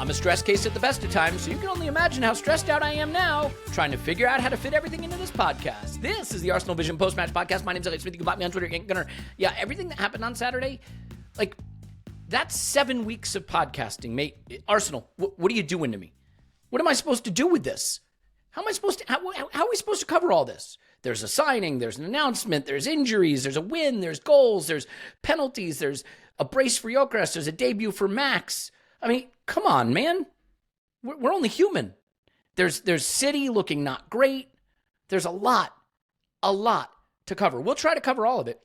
I'm a stress case at the best of times, so you can only imagine how stressed out I am now trying to figure out how to fit everything into this podcast. This is the ArsenalVision Post-Match Podcast. My name's Elliot Smith. You can find me on Twitter, Gunner. Yeah, everything that happened on Saturday, like, that's 7 weeks of podcasting, mate. Arsenal, what are you doing to me? What am I supposed to do with this? How are we supposed to cover all this? There's a signing, there's an announcement, there's injuries, there's a win, there's goals, there's penalties, there's a brace for Gyokeres, there's a debut for Max. I mean, come on, man. We're only human. There's City looking not great. There's a lot to cover. We'll try to cover all of it.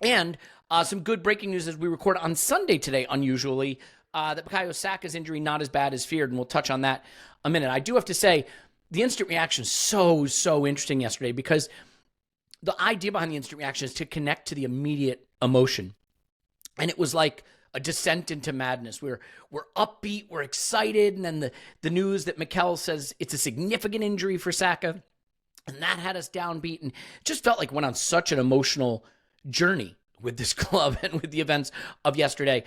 And some good breaking news as we record on Sunday today, unusually, that Saka's injury not as bad as feared, and we'll touch on that a minute. I do have to say, the instant reaction is so interesting yesterday because the idea behind the instant reaction is to connect to the immediate emotion. And it was like a descent into madness. We're upbeat, we're excited, and then the news that Mikel says it's a significant injury for Saka, and that had us downbeat, and it just felt like went on such an emotional journey with this club and with the events of yesterday.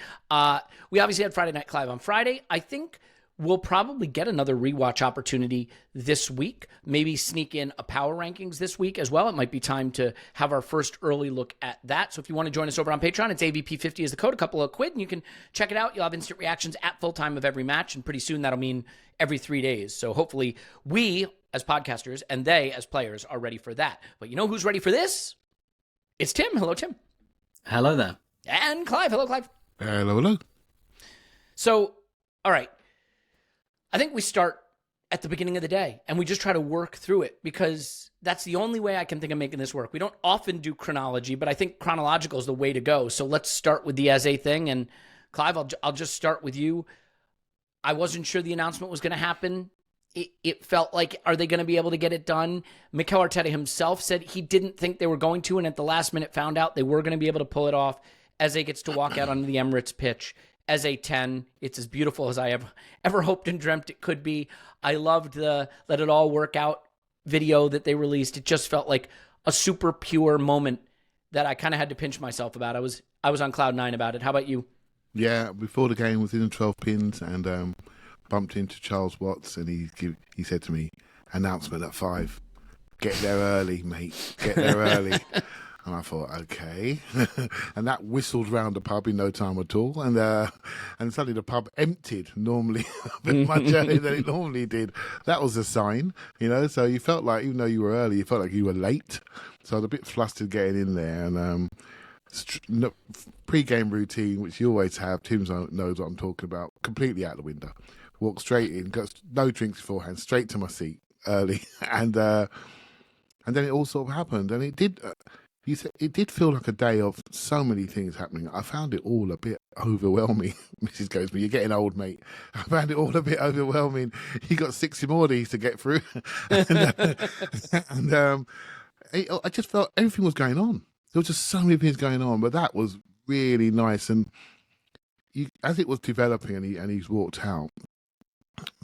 We obviously had Friday Night Clive on Friday. I think we'll probably get another rewatch opportunity this week, maybe sneak in a power rankings this week as well. It might be time to have our first early look at that. So if you want to join us over on Patreon, it's AVP50 is the code, a couple of quid, and you can check it out. You'll have instant reactions at full time of every match, and pretty soon that'll mean every 3 days. So hopefully we as podcasters and they as players are ready for that. But you know who's ready for this? It's Tim. Hello, Tim. Hello there. And Clive. Hello, Clive. Hello. So, all right. I think we start at the beginning of the day and we just try to work through it because that's the only way I can think of making this work. We don't often do chronology, but I think chronological is the way to go. So let's start with the Eze thing. And Clive, I'll just start with you. I wasn't sure the announcement was going to happen. It felt like, are they going to be able to get it done? Mikel Arteta himself said he didn't think they were going to, and at the last minute found out they were going to be able to pull it off. Eze gets to walk out onto the Emirates pitch as a 10. It's as beautiful as I ever hoped and dreamt it could be. I loved the Let It All Work Out video that they released. It just felt like a super pure moment that I kind of had to pinch myself about. I was on cloud 9 about it. How about you? Yeah, before the game was in 12 pins and bumped into Charles Watts, and he said to me, announcement at 5. Get there early, mate. Get there early. And I thought, okay. And that whistled round the pub in no time at all. And suddenly the pub emptied normally a bit much earlier than it normally did. That was a sign, So you felt like, even though you were early, you felt like you were late. So I was a bit flustered getting in there. And pre-game routine, which you always have, Tim knows what I'm talking about, completely out the window. Walked straight in, got no drinks beforehand, straight to my seat early. And then it all sort of happened. And it did... it did feel like a day of so many things happening. I found it all a bit overwhelming. Mrs. goes, "You're getting old, mate." I found it all a bit overwhelming. You got 60 more of these to get through. I just felt everything was going on. There was just so many things going on, but that was really nice. And as it was developing and he's walked out,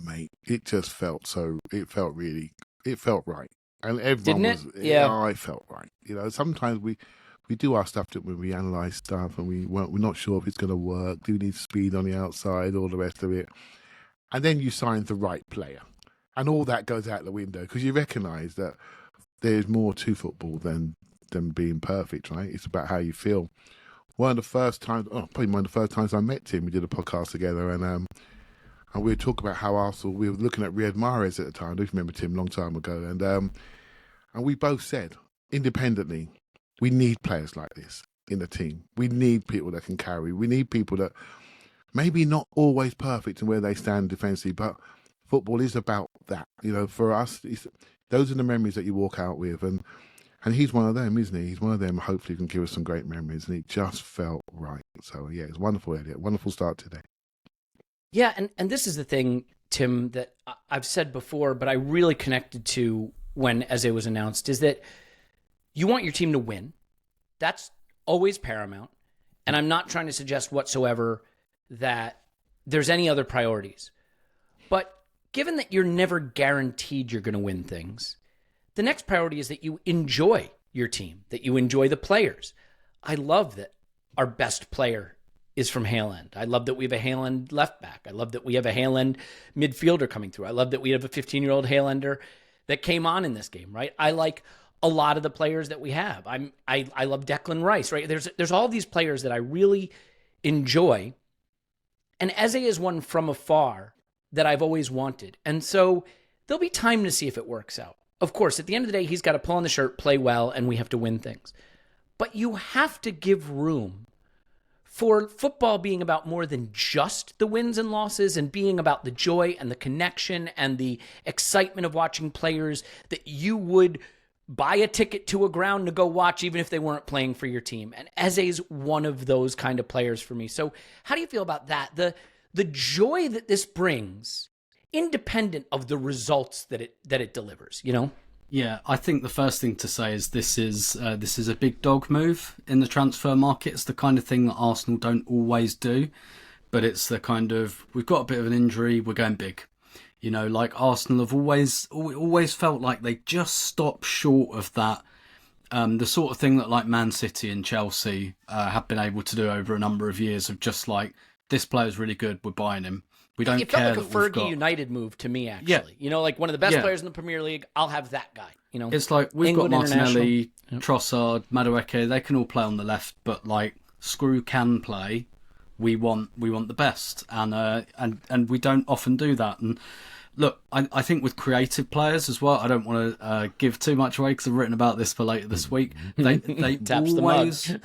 mate, it just felt it felt right. And everyone Didn't was, it? Yeah. I felt right. Sometimes we do our stuff when we analyse stuff and we're not sure if it's going to work. Do we need speed on the outside, all the rest of it? And then you sign the right player. And all that goes out the window because you recognise that there's more to football than being perfect, right? It's about how you feel. Probably one of the first times I met Tim, we did a podcast together and we were talking about how Arsenal, we were looking at Riyad Mahrez at the time. I don't remember Tim, a long time ago. And we both said, independently, we need players like this in the team. We need people that can carry. We need people that maybe not always perfect in where they stand defensively, but football is about that. For us, those are the memories that you walk out with. And he's one of them, isn't he? He's one of them. Hopefully he can give us some great memories. And it just felt right. So, yeah, it's wonderful, Elliot. Wonderful start today. Yeah, and this is the thing, Tim, that I've said before, but I really connected to when Eze was announced, is that you want your team to win. That's always paramount. And I'm not trying to suggest whatsoever that there's any other priorities. But given that you're never guaranteed you're going to win things, the next priority is that you enjoy your team, that you enjoy the players. I love that our best player is from Haaland. I love that we have a Haaland left back. I love that we have a Haaland midfielder coming through. I love that we have a 15-year-old Haalander that came on in this game, right? I like a lot of the players that we have. I love Declan Rice, right? There's all these players that I really enjoy. And Eze is one from afar that I've always wanted. And so there'll be time to see if it works out. Of course, at the end of the day, he's got to pull on the shirt, play well, and we have to win things. But you have to give room for football being about more than just the wins and losses and being about the joy and the connection and the excitement of watching players that you would buy a ticket to a ground to go watch even if they weren't playing for your team. And Eze's one of those kind of players for me. So how do you feel about that? The joy that this brings, independent of the results that it delivers, you know? Yeah, I think the first thing to say is this is a big dog move in the transfer market. It's the kind of thing that Arsenal don't always do, but it's the kind of, we've got a bit of an injury, we're going big. You know, like Arsenal have always felt like they just stop short of that. The sort of thing that like Man City and Chelsea have been able to do over a number of years of just like, this player's really good, we're buying him. We don't care. It felt like a Fergie United move to me, actually. Yeah. You know, like one of the best players in the Premier League, I'll have that guy. You know, it's like we've got Martinelli, Trossard, Madueke. They can all play on the left, but like Screw can play. We want the best, and we don't often do that. And look, I think with creative players as well, I don't want to give too much away because I've written about this for later this week. They always,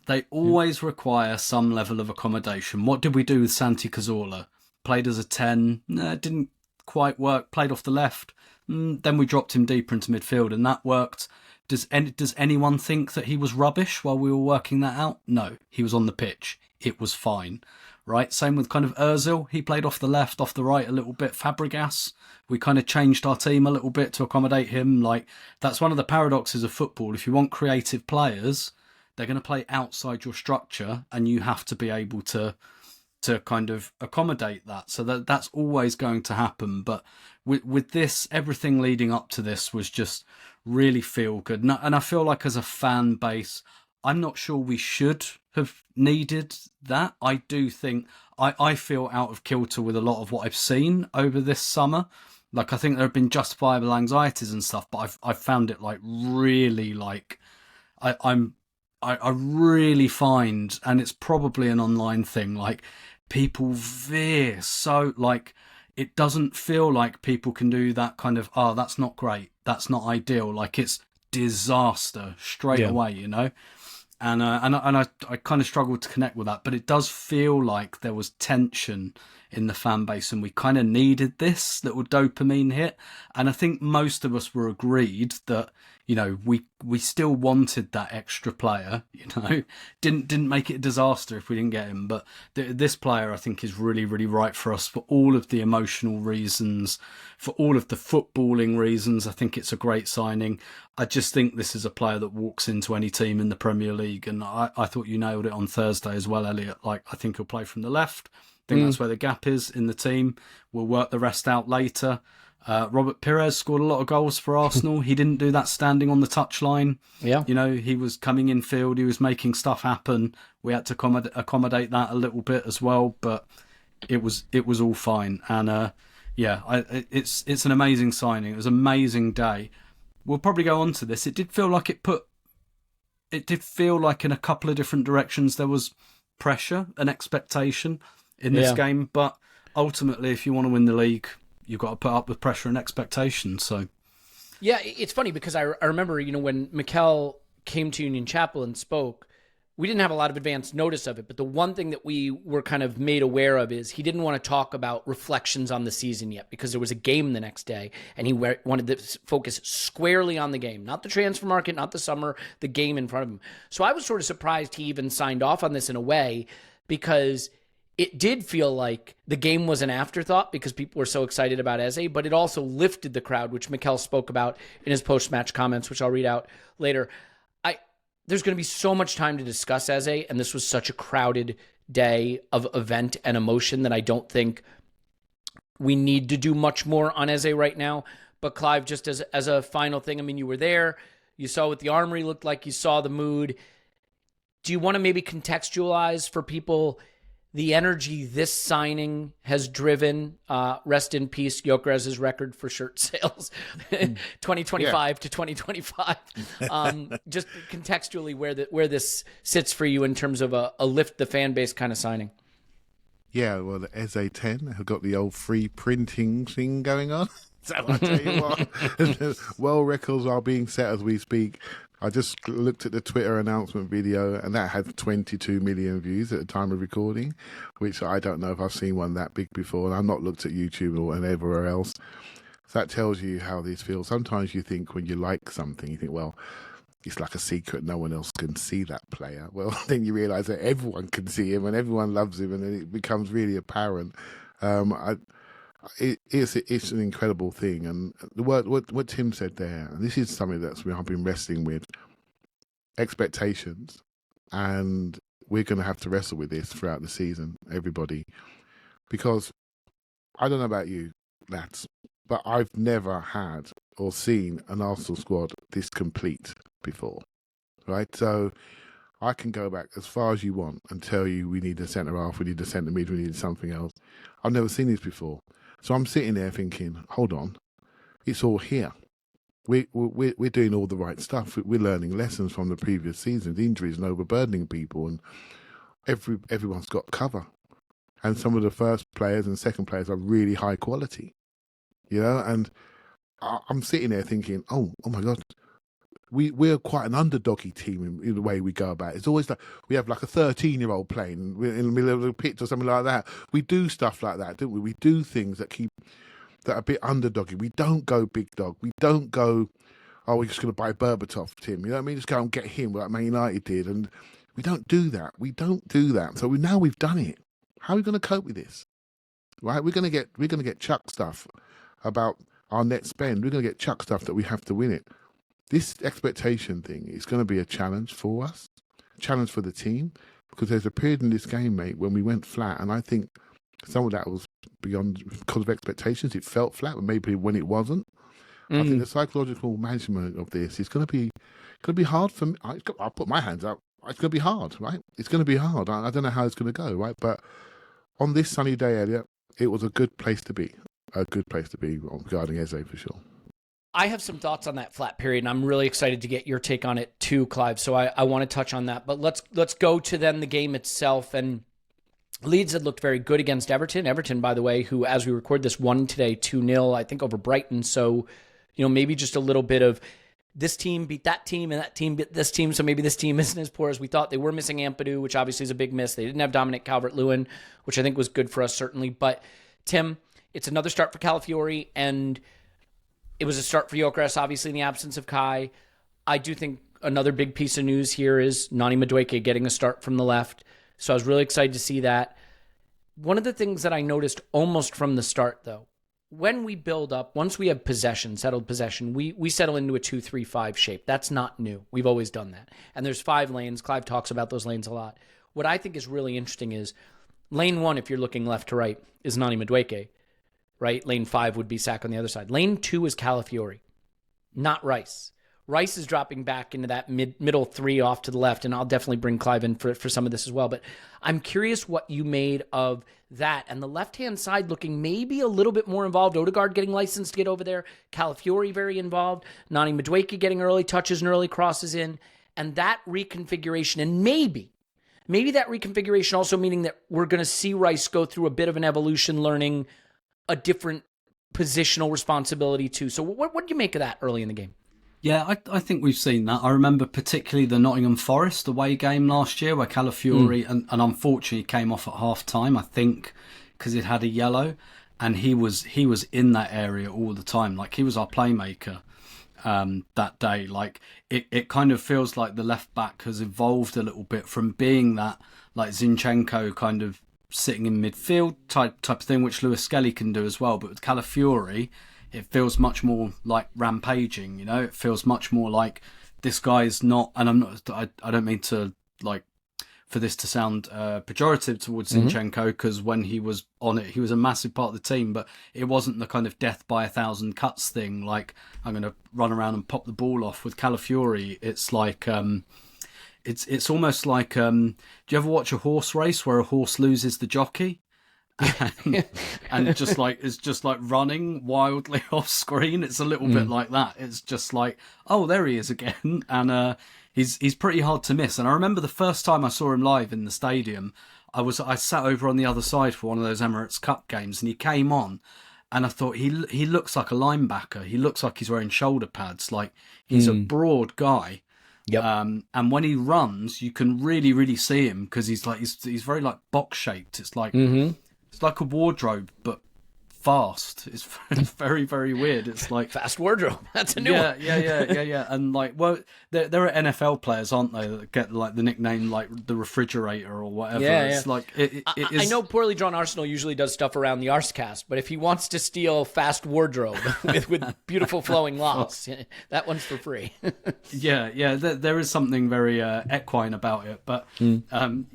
they always require some level of accommodation. What did we do with Santi Cazorla? Played as a 10, didn't quite work. Played off the left, then we dropped him deeper into midfield, and that worked. Does anyone think that he was rubbish while we were working that out? No, he was on the pitch. It was fine. Right, same with kind of Ozil. He played off the left, off the right a little bit. Fabregas, we kind of changed our team a little bit to accommodate him. Like, that's one of the paradoxes of football. If you want creative players, they're going to play outside your structure, and you have to be able to kind of accommodate that. So that's always going to happen. But with this, everything leading up to this was just really feel good. And I feel like as a fan base, I'm not sure we should have needed that. I do think I feel out of kilter with a lot of what I've seen over this summer. Like, I think there have been justifiable anxieties and stuff, but I've found it like really like I really find, and it's probably an online thing, like people veer so like it doesn't feel like people can do that kind of that's not great, that's not ideal, like it's disaster straight away, you know. And I kind of struggled to connect with that, but it does feel like there was tension in the fan base, and we kind of needed this little dopamine hit. And I think most of us were agreed that, you know, we still wanted that extra player. You know, didn't make it a disaster if we didn't get him. But this player, I think, is really, really right for us for all of the emotional reasons, for all of the footballing reasons. I think it's a great signing. I just think this is a player that walks into any team in the Premier League. And I thought you nailed it on Thursday as well, Elliot. Like, I think he'll play from the left. I think that's where the gap is in the team. We'll work the rest out later. Robert Pires scored a lot of goals for Arsenal. He didn't do that standing on the touchline. Yeah, you know, he was coming in field. He was making stuff happen. We had to accommodate that a little bit as well, but it was all fine. And it's an amazing signing. It was an amazing day. We'll probably go on to this. It did feel like in a couple of different directions there was pressure and expectation in this game, but ultimately, if you want to win the league, you've got to put up with pressure and expectation. So, yeah, it's funny because I remember, you know, when Mikel came to Union Chapel and spoke, we didn't have a lot of advance notice of it, but the one thing that we were kind of made aware of is he didn't want to talk about reflections on the season yet because there was a game the next day, and he wanted to focus squarely on the game, not the transfer market, not the summer, the game in front of him. So I was sort of surprised he even signed off on this in a way, because it did feel like the game was an afterthought because people were so excited about Eze, but it also lifted the crowd, which Mikel spoke about in his post-match comments, which I'll read out later. There's going to be so much time to discuss Eze, and this was such a crowded day of event and emotion that I don't think we need to do much more on Eze right now. But Clive, just as a final thing, I mean, you were there. You saw what the Armory looked like. You saw the mood. Do you want to maybe contextualize for people the energy this signing has driven? Rest in peace, Gyokeres' record for shirt sales, 2025 to 2025. Just contextually where this sits for you in terms of a lift the fan base kind of signing. Yeah, well, the SA10 have got the old free printing thing going on. So I tell you what, well, records are being set as we speak. I just looked at the Twitter announcement video, and that had 22 million views at the time of recording, which I don't know if I've seen one that big before. And I've not looked at YouTube or anywhere else. So that tells you how these feel. Sometimes you think when you like something, you think, well, it's like a secret. No one else can see that player. Well, then you realise that everyone can see him and everyone loves him, and then it becomes really apparent. It's an incredible thing, and what Tim said there, and this is something I've been wrestling with, expectations, and we're going to have to wrestle with this throughout the season, everybody, because I don't know about you, lads, but I've never had or seen an Arsenal squad this complete before, right? So I can go back as far as you want and tell you we need a centre half, we need a centre mid, we need something else. I've never seen this before. So I'm sitting there thinking, hold on, it's all here. We're doing all the right stuff. We're learning lessons from the previous seasons, injuries and overburdening people, and everyone's got cover. And some of the first players and second players are really high quality, and I'm sitting there thinking, oh my God, we're quite an underdoggy team in the way we go about it. It's always like we have like a 13-year-old playing in the middle of the pitch or something like that. We do stuff like that, don't we? We do things that are a bit underdoggy. We don't go big dog. We don't go, oh, we're just going to buy Berbatov, Tim. You know what I mean? Just go and get him like Man United did. And we don't do that. So now we've done it. How are we going to cope with this? Right? We're going to get chuck stuff about our net spend. We're going to get chuck stuff that we have to win it. This expectation thing is going to be a challenge for us, a challenge for the team, because there's a period in this game, mate, when we went flat, and I think some of that was because of expectations. It felt flat, but maybe when it wasn't. I think the psychological management of this is going to be hard for me. I'll put my hands up. It's going to be hard, right? It's going to be hard. I don't know how it's going to go, right? But on this sunny day, Elliot, it was a good place to be. A good place to be regarding Eze for sure. I have some thoughts on that flat period, and I'm really excited to get your take on it too, Clive. So I want to touch on that. But let's go to then the game itself. And Leeds had looked very good against Everton. Everton, by the way, who, as we record this, won today 2-0, I think, over Brighton. So, maybe just a little bit of this team beat that team, and that team beat this team. So maybe this team isn't as poor as we thought. They were missing Ampadu, which obviously is a big miss. They didn't have Dominic Calvert-Lewin, which I think was good for us, certainly. But, Tim, it's another start for Calafiori, and it was a start for Gyokeres, obviously, in the absence of Kai. I do think another big piece of news here is Noni Madueke getting a start from the left. So I was really excited to see that. One of the things that I noticed almost from the start, though, when we build up, once we have settled possession, we settle into a 2-3-5 shape. That's not new. We've always done that. And there's 5 lanes. Clive talks about those lanes a lot. What I think is really interesting is lane 1, if you're looking left to right, is Noni Madueke. Right? Lane 5 would be Saka on the other side. Lane 2 is Calafiori, not Rice. Rice is dropping back into that middle 3 off to the left, and I'll definitely bring Clive in for some of this as well. But I'm curious what you made of that. And the left-hand side looking maybe a little bit more involved. Odegaard getting licensed to get over there. Calafiori very involved. Noni Madueke getting early touches and early crosses in. And that reconfiguration, and maybe that reconfiguration also meaning that we're going to see Rice go through a bit of an evolution, learning a different positional responsibility too. So what do you make of that early in the game? Yeah, I think we've seen that. I remember particularly the Nottingham Forest away game last year where Calafiori, and unfortunately came off at half time, I think, because it had a yellow, and he was in that area all the time. Like, he was our playmaker that day. Like, it kind of feels like the left back has evolved a little bit from being that, like, Zinchenko kind of sitting in midfield type of thing, which Lewis Skelly can do as well. But with Calafiori, it feels much more like rampaging. It feels much more like this guy's not. And I don't mean to, like, for this to sound pejorative towards Zinchenko, because when he was on it, he was a massive part of the team. But it wasn't the kind of death by 1,000 cuts thing. Like, I'm going to run around and pop the ball off. With Calafiori, it's like it's almost like do you ever watch a horse race where a horse loses the jockey? and it's just like running wildly off screen. It's a little bit like that. It's just like, oh, there he is again, and he's pretty hard to miss. And I remember the first time I saw him live in the stadium, I sat over on the other side for one of those Emirates Cup games, and he came on, and I thought he looks like a linebacker. He looks like he's wearing shoulder pads. Like he's a broad guy. Yep. And when he runs, you can really, really see him because he's very like box shaped. It's like. It's like a wardrobe, but fast. It's very, very weird. It's like fast wardrobe. That's a new one. Yeah. And like, well, there are NFL players, aren't they, that get like the nickname like the refrigerator or whatever. It's like I know Poorly Drawn Arsenal usually does stuff around the Arsecast, but if he wants to steal fast wardrobe with beautiful flowing locks, that one's for free. yeah. There is something very equine about it, but and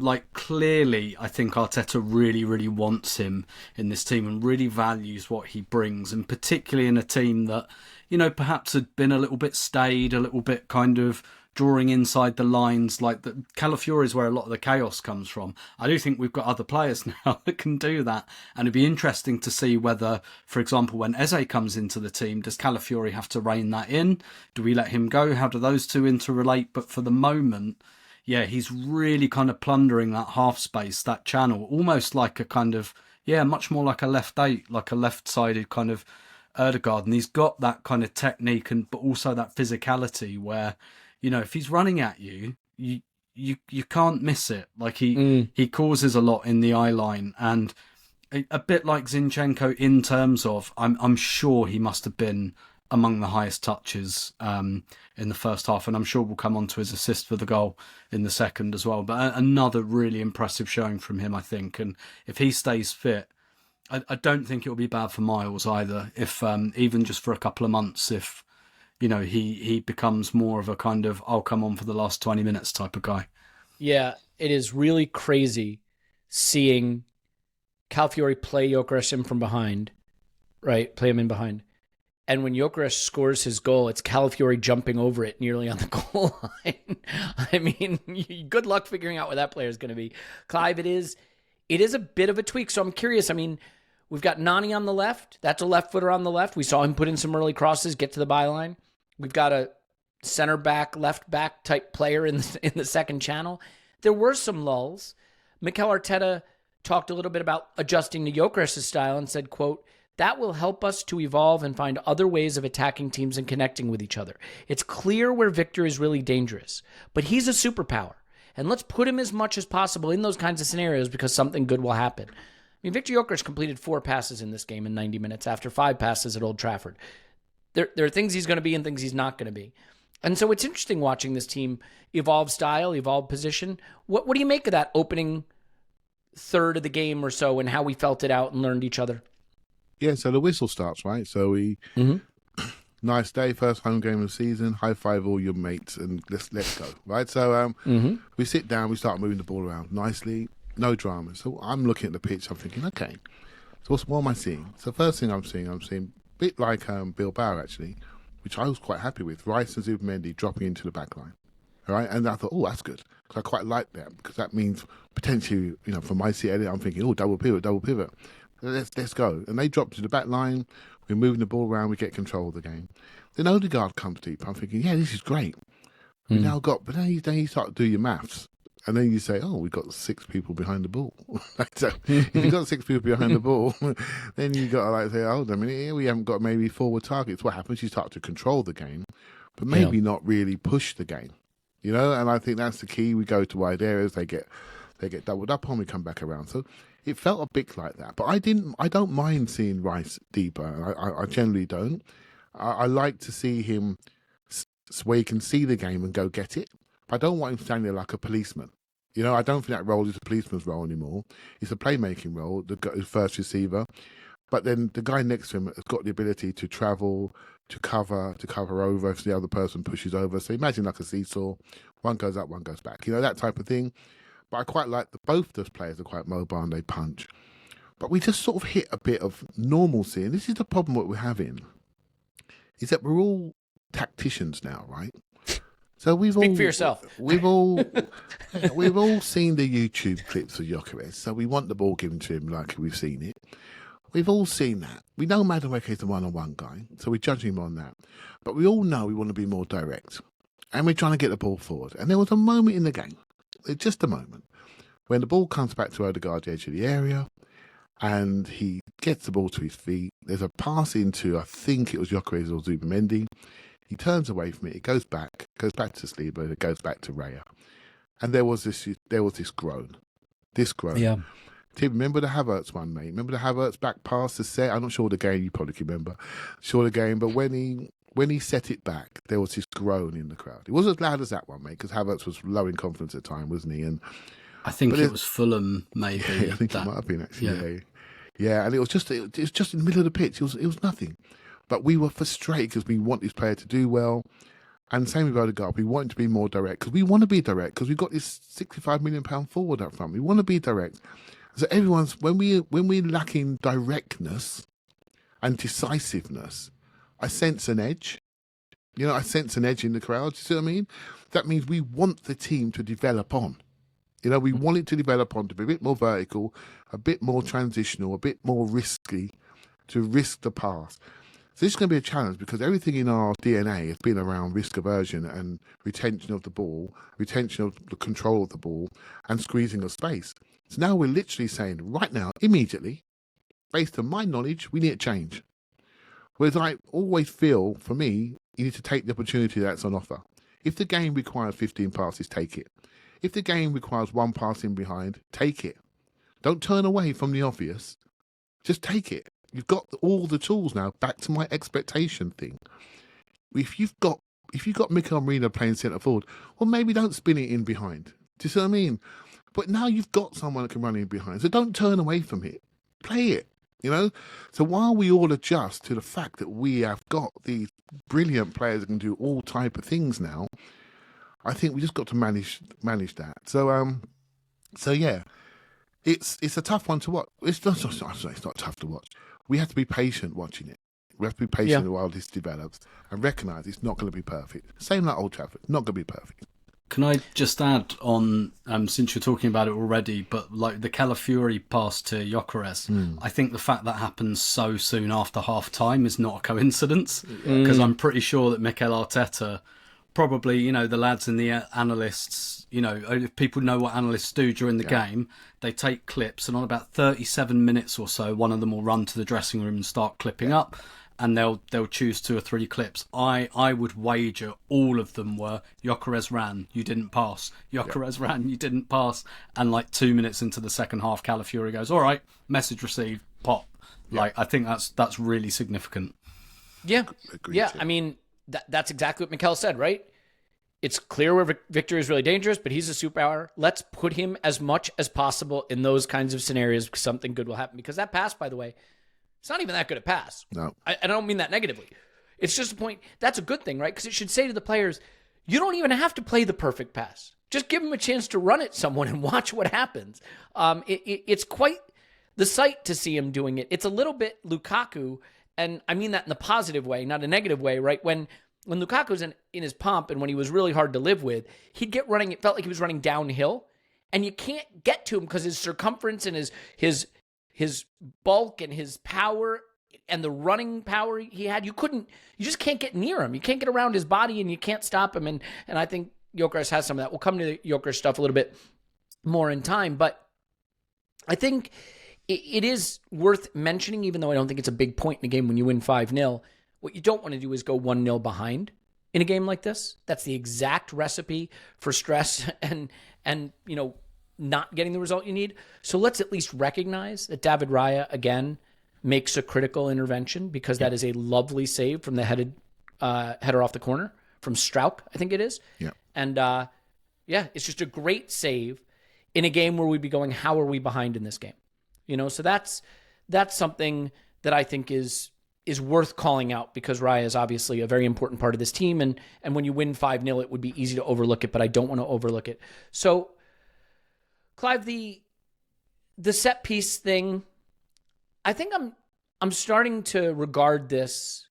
like clearly, I think Arteta really, really wants him in this team and really values what he brings, and particularly in a team that, you know, perhaps had been a little bit staid, a little bit kind of drawing inside the lines, like the Calafiori is where a lot of the chaos comes from. I do think we've got other players now that can do that, and it'd be interesting to see whether, for example, when Eze comes into the team, does Calafiori have to rein that in? Do we let him go? How do those two interrelate? But for the moment, yeah, he's really kind of plundering that half space, that channel, almost like a kind of, much more like a left eight, like a left-sided kind of Odegaard. And he's got that kind of technique, but also that physicality where, you know, if he's running at you, you can't miss it. Like he causes a lot in the eye line, and a bit like Zinchenko in terms of, I'm sure he must have been among the highest touches in the first half, and I'm sure we'll come on to his assist for the goal in the second as well. But another really impressive showing from him, I think. And if he stays fit, I don't think it'll be bad for Miles either. If even just for a couple of months, if you know he becomes more of a kind of I'll come on for the last 20 minutes type of guy. Yeah, it is really crazy seeing Calafiori play Gyokeres in from behind, right? Play him in behind. And when Gyokeres scores his goal, it's Calafiori jumping over it nearly on the goal line. I mean, good luck figuring out where that player is going to be. Clive, it is a bit of a tweak. So I'm curious. I mean, we've got Noni on the left. That's a left footer on the left. We saw him put in some early crosses, get to the byline. We've got a center back, left back type player in the second channel. There were some lulls. Mikel Arteta talked a little bit about adjusting to Gyokeres' style and said, quote, "That will help us to evolve and find other ways of attacking teams and connecting with each other. It's clear where Victor is really dangerous, but he's a superpower. And let's put him as much as possible in those kinds of scenarios because something good will happen." I mean, Victor Gyokeres completed 4 passes in this game in 90 minutes after 5 passes at Old Trafford. There are things he's going to be and things he's not going to be. And so it's interesting watching this team evolve style, evolve position. What do you make of that opening third of the game or so and how we felt it out and learned each other? Yeah, so the whistle starts, right? So we, nice day, first home game of the season, high five all your mates, and let's go, right? So we sit down, we start moving the ball around nicely, no drama. So I'm looking at the pitch, I'm thinking, okay, so what am I seeing? So first thing I'm seeing a bit like Bilbao, actually, which I was quite happy with, Rice and Zubimendi dropping into the back line, all right? And I thought, oh, that's good, because I quite like that, because that means potentially, you know, from my seat, I'm thinking, oh, double pivot. Let's go. And they drop to the back line. We're moving the ball around. We get control of the game. Then Odegaard comes deep. I'm thinking, yeah, this is great. We now got, but then you start to do your maths. And then you say, oh, we've got 6 people behind the ball. So if you've got 6 people behind the ball, then you got to like say, oh, I mean, we haven't got maybe forward targets. What happens? You start to control the game, but maybe not really push the game. You know, and I think that's the key. We go to wide areas. They get doubled up on. We come back around. So it felt a bit like that, but I don't mind seeing Rice deeper. I generally don't. I like to see him where he can see the game and go get it. I don't want him standing there like a policeman. You know, I don't think that role is a policeman's role anymore. It's a playmaking role, the first receiver. But then the guy next to him has got the ability to travel, to cover over if the other person pushes over. So imagine like a seesaw. One goes up, one goes back. You know, that type of thing. But I quite like both those players are quite mobile and they punch. But we just sort of hit a bit of normalcy. And this is the problem what we're having, is that we're all tacticians now, right? So Speak for yourself. We've all seen the YouTube clips of Gyokeres. So we want the ball given to him like we've seen it. We've all seen that. We know Madueke is the one-on-one guy, so we judge him on that. But we all know we want to be more direct. And we're trying to get the ball forward. And there was a moment in the game, just a moment, when the ball comes back to Odegaard, the edge of the area, and he gets the ball to his feet. There's a pass into, I think it was Gyokeres or Zubimendi. He turns away from it. It goes back to Saliba. It goes back to Raya. And there was this groan. Yeah. Tim, remember the Havertz one, mate? Remember the Havertz back pass to set? I'm not sure the game, you probably can remember. Sure the game, but when he set it back, there was this groan in the crowd. It wasn't as loud as that one, mate, because Havertz was low in confidence at the time, wasn't he? And I think it was Fulham, maybe. Yeah, I think it might have been, actually. Yeah, and it was just in the middle of the pitch. It was nothing. But we were frustrated because we want this player to do well. And same with Odegaard, we want him to be more direct because we want to be direct because we've got this £65 million forward up front. We want to be direct. So when we're lacking directness and decisiveness, I sense an edge. I sense an edge in the crowd. You see what I mean? That means we want the team to develop on. We want it to develop on to be a bit more vertical, a bit more transitional, a bit more risky, to risk the pass. So this is going to be a challenge because everything in our DNA has been around risk aversion and retention of the ball, retention of the control of the ball, and squeezing of space. So now we're literally saying, right now, immediately, based on my knowledge, we need to change. Whereas I always feel, for me, you need to take the opportunity that's on offer. If the game requires 15 passes, take it. If the game requires one pass in behind, take it. Don't turn away from the obvious. Just take it. You've got all the tools now. Back to my expectation thing. If you've got Mikel Merino playing centre forward, well, maybe don't spin it in behind. Do you see what I mean? But now you've got someone that can run in behind, so don't turn away from it. Play it. So while we all adjust to the fact that we have got these brilliant players that can do all type of things now, I think we just got to manage that. So yeah, it's a tough one to watch. It's not tough to watch. We have to be patient watching it. We have to be patient while this develops and recognise it's not going to be perfect. Same like Old Trafford, not going to be perfect. Can I just add on, since you're talking about it already, but like the Calafiori pass to Gyokeres, I think the fact that happens so soon after half-time is not a coincidence, because I'm pretty sure that Mikel Arteta, probably, the lads and the analysts, if people know what analysts do during the game, they take clips, and on about 37 minutes or so, one of them will run to the dressing room and start clipping up. And they'll choose 2 or 3 clips. I would wager all of them were Gyokeres ran, you didn't pass. Gyokeres ran, you didn't pass. And 2 minutes into the second half, Calafiori goes, all right, message received, pop. I think that's really significant. Yeah, yeah. I mean, that's exactly what Mikel said, right? It's clear where Victor is really dangerous, but he's a superpower. Let's put him as much as possible in those kinds of scenarios because something good will happen. Because that pass, by the way, it's not even that good a pass. No. I don't mean that negatively. It's just a point. That's a good thing, right? Because it should say to the players, you don't even have to play the perfect pass. Just give them a chance to run at someone and watch what happens. It's quite the sight to see him doing it. It's a little bit Lukaku, and I mean that in the positive way, not a negative way, right? When Lukaku's in his pomp and when he was really hard to live with, he'd get running. It felt like he was running downhill, and you can't get to him because his circumference and his bulk and his power and the running power he had, you just can't get near him. You can't get around his body and you can't stop him. And I think Gyokeres has some of that. We'll come to the Gyokeres stuff a little bit more in time, but I think it is worth mentioning, even though I don't think it's a big point in a game when you win 5-0, what you don't want to do is go 1-0 behind in a game like this. That's the exact recipe for stress and not getting the result you need. So let's at least recognize that David Raya, again, makes a critical intervention because that is a lovely save from the header off the corner from Strauch, I think it is. Yeah. And, it's just a great save in a game where we'd be going, how are we behind in this game? So that's something that I think is worth calling out because Raya is obviously a very important part of this team. And when you win 5-0, it would be easy to overlook it, but I don't want to overlook it. So, Clive, the set piece thing, I think I'm starting to regard this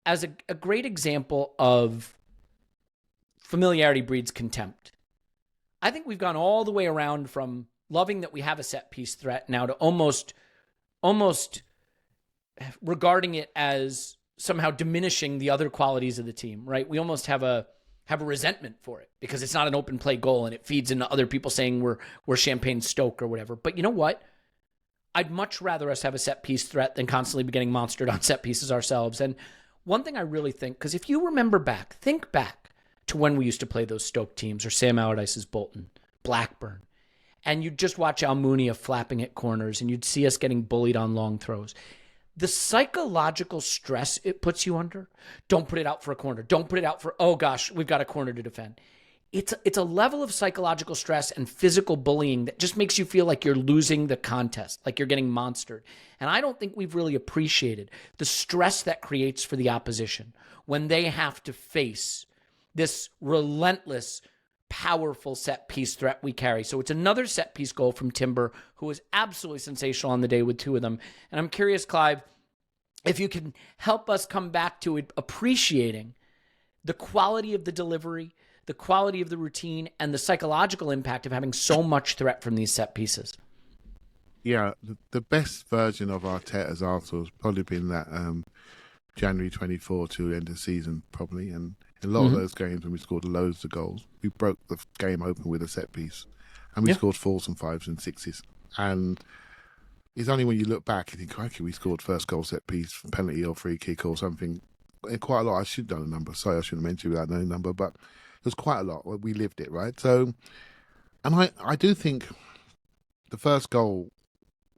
as a great example of familiarity breeds contempt. I think we've gone all the way around from loving that we have a set piece threat now to almost regarding it as somehow diminishing the other qualities of the team, right? We almost have a resentment for it because it's not an open play goal and it feeds into other people saying we're Champagne Stoke or whatever. But you know what? I'd much rather us have a set piece threat than constantly be getting monstered on set pieces ourselves. And one thing I really think, because if you remember back, think back to when we used to play those Stoke teams or Sam Allardyce's Bolton, Blackburn, and you'd just watch Almunia flapping at corners and you'd see us getting bullied on long throws. The psychological stress it puts you under, don't put it out for a corner. Don't put it out for, oh gosh, we've got a corner to defend. It's a level of psychological stress and physical bullying that just makes you feel like you're losing the contest, like you're getting monstered. And I don't think we've really appreciated the stress that creates for the opposition when they have to face this relentless, powerful set piece threat we carry. So it's another set piece goal from Timber, who was absolutely sensational on the day with 2 of them. And I'm curious, Clive, if you can help us come back to appreciating the quality of the delivery, the quality of the routine, and the psychological impact of having so much threat from these set pieces. Yeah, the best version of Arteta as Arsenal has probably been that January 24 to end of season, probably. And a lot of those games when we scored loads of goals, we broke the game open with a set piece. And we scored 4s and 5s and 6s. And it's only when you look back and think, crikey, we scored first goal set piece, penalty or free kick or something. Quite a lot. I should have done a number. Sorry, I shouldn't have mentioned without knowing a number, but there's quite a lot. We lived it, right? So, and I do think the first goal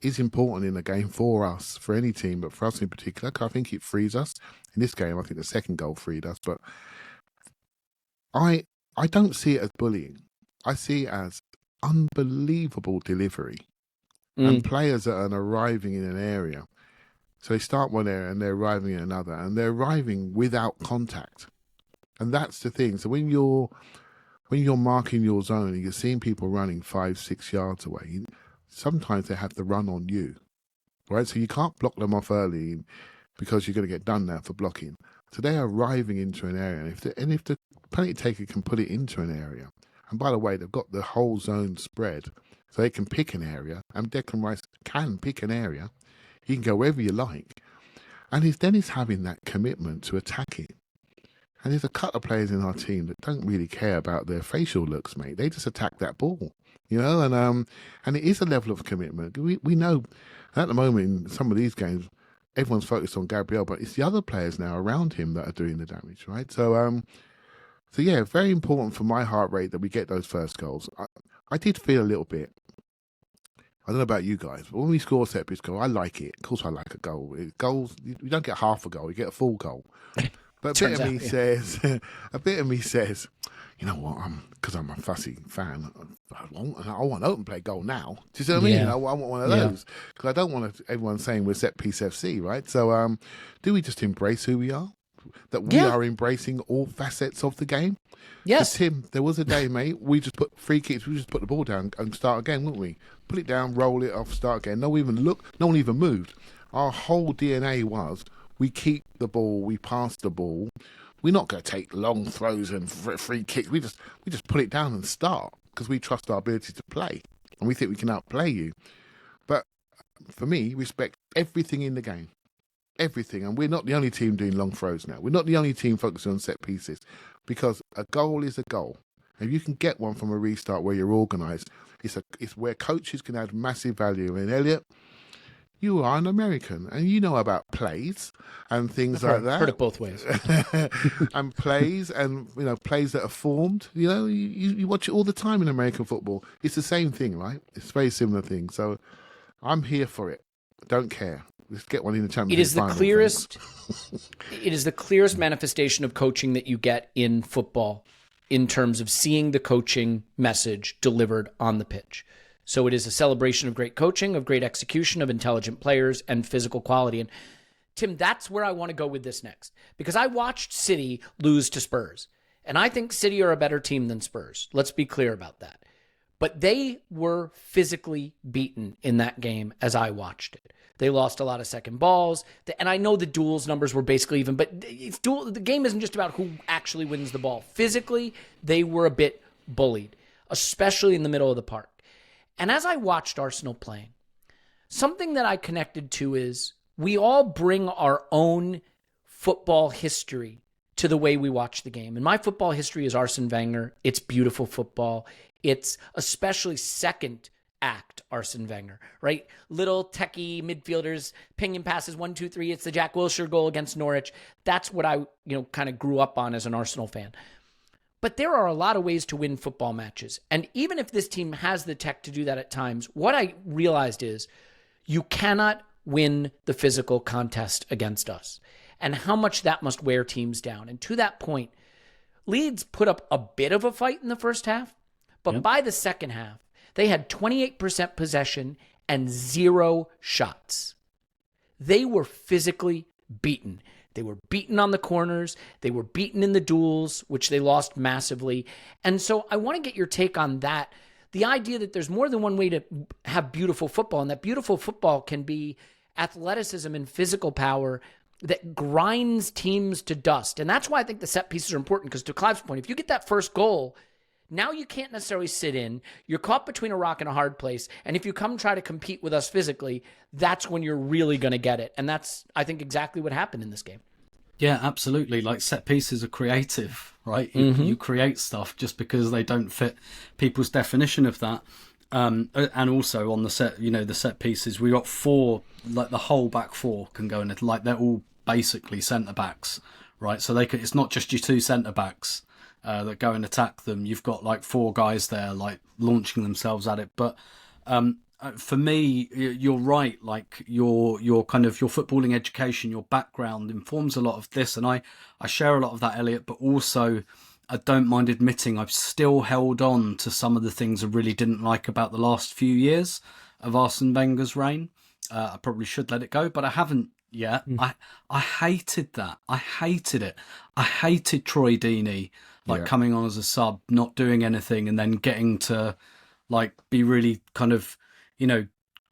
is important in a game for us, for any team, but for us in particular, 'cause I think it frees us. In this game, I think the second goal freed us, but I don't see it as bullying. I see it as unbelievable delivery and players that are arriving in an area. So they start one area and they're arriving in another, and they're arriving without contact. And that's the thing. So when you're marking your zone and you're seeing people running 5-6 yards away, sometimes they have to run on you, right? So you can't block them off early because you're going to get done now for blocking. So they're arriving into an area, and if the penalty taker can put it into an area, and by the way, they've got the whole zone spread, so they can pick an area, and Declan Rice can pick an area. He can go wherever you like, and he's having that commitment to attacking. And there's a couple of players in our team that don't really care about their facial looks, mate. They just attack that ball, and it is a level of commitment. We know at the moment in some of these games, everyone's focused on Gabriel, but it's the other players now around him that are doing the damage, right? So yeah, very important for my heart rate that we get those first goals. I did feel a little bit, I don't know about you guys, but when we score a set piece goal, I like it. Of course I like a goal. Goals, you don't get half a goal, you get a full goal. But a bit of me says, you know what, because I'm a fussy fan, I want open play goal now. Do you see what I mean? I want one of those. Because I don't want everyone saying we're set piece FC, right? So do we just embrace who we are? That we are embracing all facets of the game? Yes. Tim, there was a day, mate, we just put free kicks, we just put the ball down and start again, wouldn't we? Put it down, roll it off, start again. No one even moved. Our whole DNA was, we keep the ball, we pass the ball. We're not going to take long throws and free kicks. We just put it down and start because we trust our ability to play and we think we can outplay you. But for me, respect everything in the game, everything. And we're not the only team doing long throws now. We're not the only team focusing on set pieces because a goal is a goal. If you can get one from a restart where you're organised, it's where coaches can add massive value. And Elliot, you are an American and you know about plays and things like that. Heard it both ways. And plays and, plays that are formed. You watch it all the time in American football. It's the same thing, right? It's a very similar thing. So I'm here for it. Don't care. Let's get one in the Champions League. It is the clearest manifestation of coaching that you get in football in terms of seeing the coaching message delivered on the pitch. So it is a celebration of great coaching, of great execution, of intelligent players, and physical quality. And Tim, that's where I want to go with this next. Because I watched City lose to Spurs. And I think City are a better team than Spurs. Let's be clear about that. But they were physically beaten in that game as I watched it. They lost a lot of second balls. And I know the duels numbers were basically even, but the game isn't just about who actually wins the ball. Physically, they were a bit bullied, especially in the middle of the park. And as I watched Arsenal playing, something that I connected to is we all bring our own football history to the way we watch the game. And my football history is Arsene Wenger. It's beautiful football. It's especially second act Arsene Wenger, right? Little techie midfielders, pinging passes, 1, 2, 3. It's the Jack Wilshere goal against Norwich. That's what I, kind of grew up on as an Arsenal fan. But there are a lot of ways to win football matches. And even if this team has the tech to do that at times, what I realized is you cannot win the physical contest against us and how much that must wear teams down. And to that point, Leeds put up a bit of a fight in the first half, but by the second half, they had 28% possession and 0 shots. They were physically beaten. They were beaten on the corners. They were beaten in the duels, which they lost massively. And so I want to get your take on that. The idea that there's more than one way to have beautiful football, and that beautiful football can be athleticism and physical power that grinds teams to dust. And that's why I think the set pieces are important, because to Clive's point, if you get that first goal, now you can't necessarily sit in. You're caught between a rock and a hard place. And if you come try to compete with us physically, that's when you're really going to get it. And that's, I think, exactly what happened in this game. Yeah, absolutely. Like, set pieces are creative, right? You create stuff just because they don't fit people's definition of that. And also on the set, the set pieces, we got 4, like the whole back 4 can go in it. Like, they're all basically centre backs, right? So it's not just your 2 centre backs that go and attack them. You've got like 4 guys there, like launching themselves at it. But for me, you're right. Like your kind of your footballing education, your background informs a lot of this, and I share a lot of that, Elliot. But also, I don't mind admitting I've still held on to some of the things I really didn't like about the last few years of Arsene Wenger's reign. I probably should let it go, but I haven't yet. I hated that. I hated it. I hated Troy Deeney, coming on as a sub, not doing anything, and then getting to like be really kind of,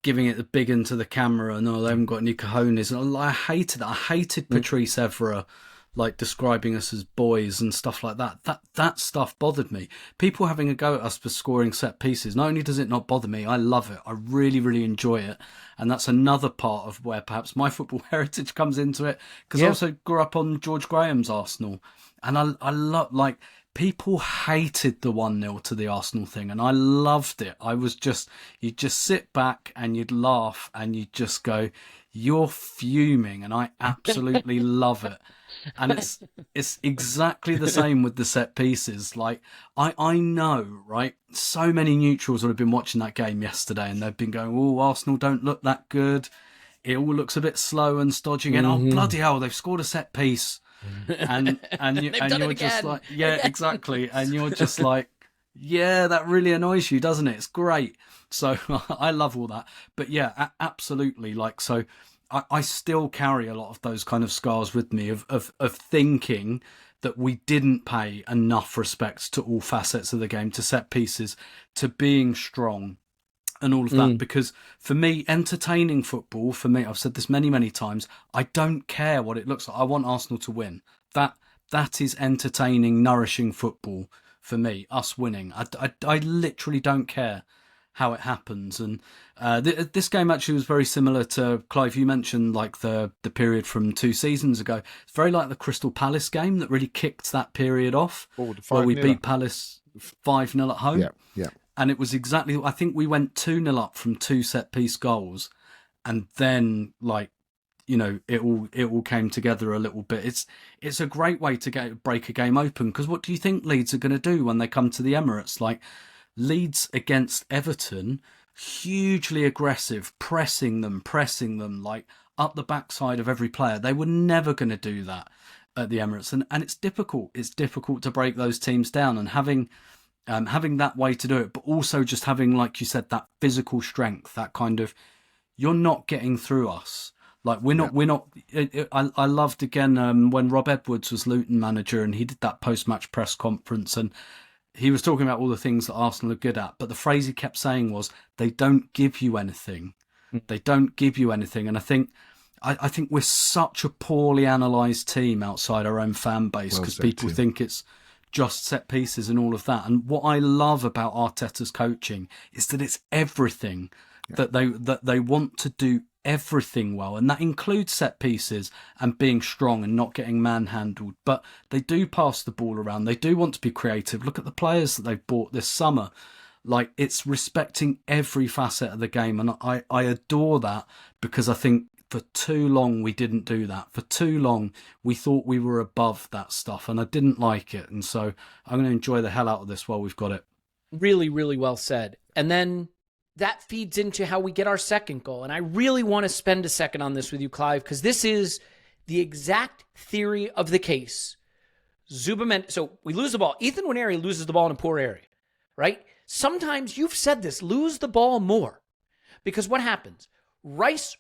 giving it the big into the camera and they haven't got any cojones. And I hated that. I hated Patrice Evra, like describing us as boys and stuff like that. That stuff bothered me. People having a go at us for scoring set pieces. Not only does it not bother me, I love it. I really, really enjoy it. And that's another part of where perhaps my football heritage comes into it. Because I also grew up on George Graham's Arsenal. And I love, like, people hated the 1-0 to the Arsenal thing, and I loved it. You'd just sit back and you'd laugh and you'd just go, you're fuming, and I absolutely love it. And it's exactly the same with the set pieces. Like, I know, right? So many neutrals would have been watching that game yesterday and they've been going, oh, Arsenal don't look that good. It all looks a bit slow and stodgy. And oh, bloody hell, they've scored a set piece. And you're just like, yeah, exactly. And you're just like, yeah, that really annoys you, doesn't it? It's great. So I love all that. But yeah, absolutely. Like, so I still carry a lot of those kind of scars with me of thinking that we didn't pay enough respect to all facets of the game, to set pieces, to being strong, and all of that. Because for me, entertaining football, for me, I've said this many, many times, I don't care what it looks like. I want Arsenal to win. That is entertaining, nourishing football for me, us winning. I literally don't care how it happens. And this game actually was very similar to, Clive, you mentioned like the period from 2 seasons ago. It's very like the Crystal Palace game that really kicked that period off, where we beat Palace 5-0 at home. Yeah. And it was exactly, I think we went 2-0 up from 2 set-piece goals. And then, like, it all came together a little bit. It's a great way to break a game open, because what do you think Leeds are going to do when they come to the Emirates? Like, Leeds against Everton, hugely aggressive, pressing them, like, up the backside of every player. They were never going to do that at the Emirates. And it's difficult. It's difficult to break those teams down, and having that way to do it, but also just having, like you said, that physical strength, that kind of, you're not getting through us. Like, we're not. I loved again when Rob Edwards was Luton manager, and he did that post-match press conference, and he was talking about all the things that Arsenal are good at, but the phrase he kept saying was, they don't give you anything. They don't give you anything. And I think we're such a poorly analysed team outside our own fan base because people think it's just set pieces and all of that. And what I love about Arteta's coaching is that it's everything, that they want to do everything well, and that includes set pieces and being strong and not getting manhandled. But they do pass the ball around. They do want to be creative. Look at the players that they've bought this summer. Like, it's respecting every facet of the game, and I adore that, because I think for too long we didn't do that. For too long we thought we were above that stuff, and I didn't like it. And so I'm going to enjoy the hell out of this while we've got it. Really, really well said. And then that feeds into how we get our second goal. And I really want to spend a second on this with you, Clive, because this is the exact theory of the case. So we lose the ball. Ethan Nwaneri loses the ball in a poor area, right? Sometimes, you've said this, lose the ball more. Because what happens? Rice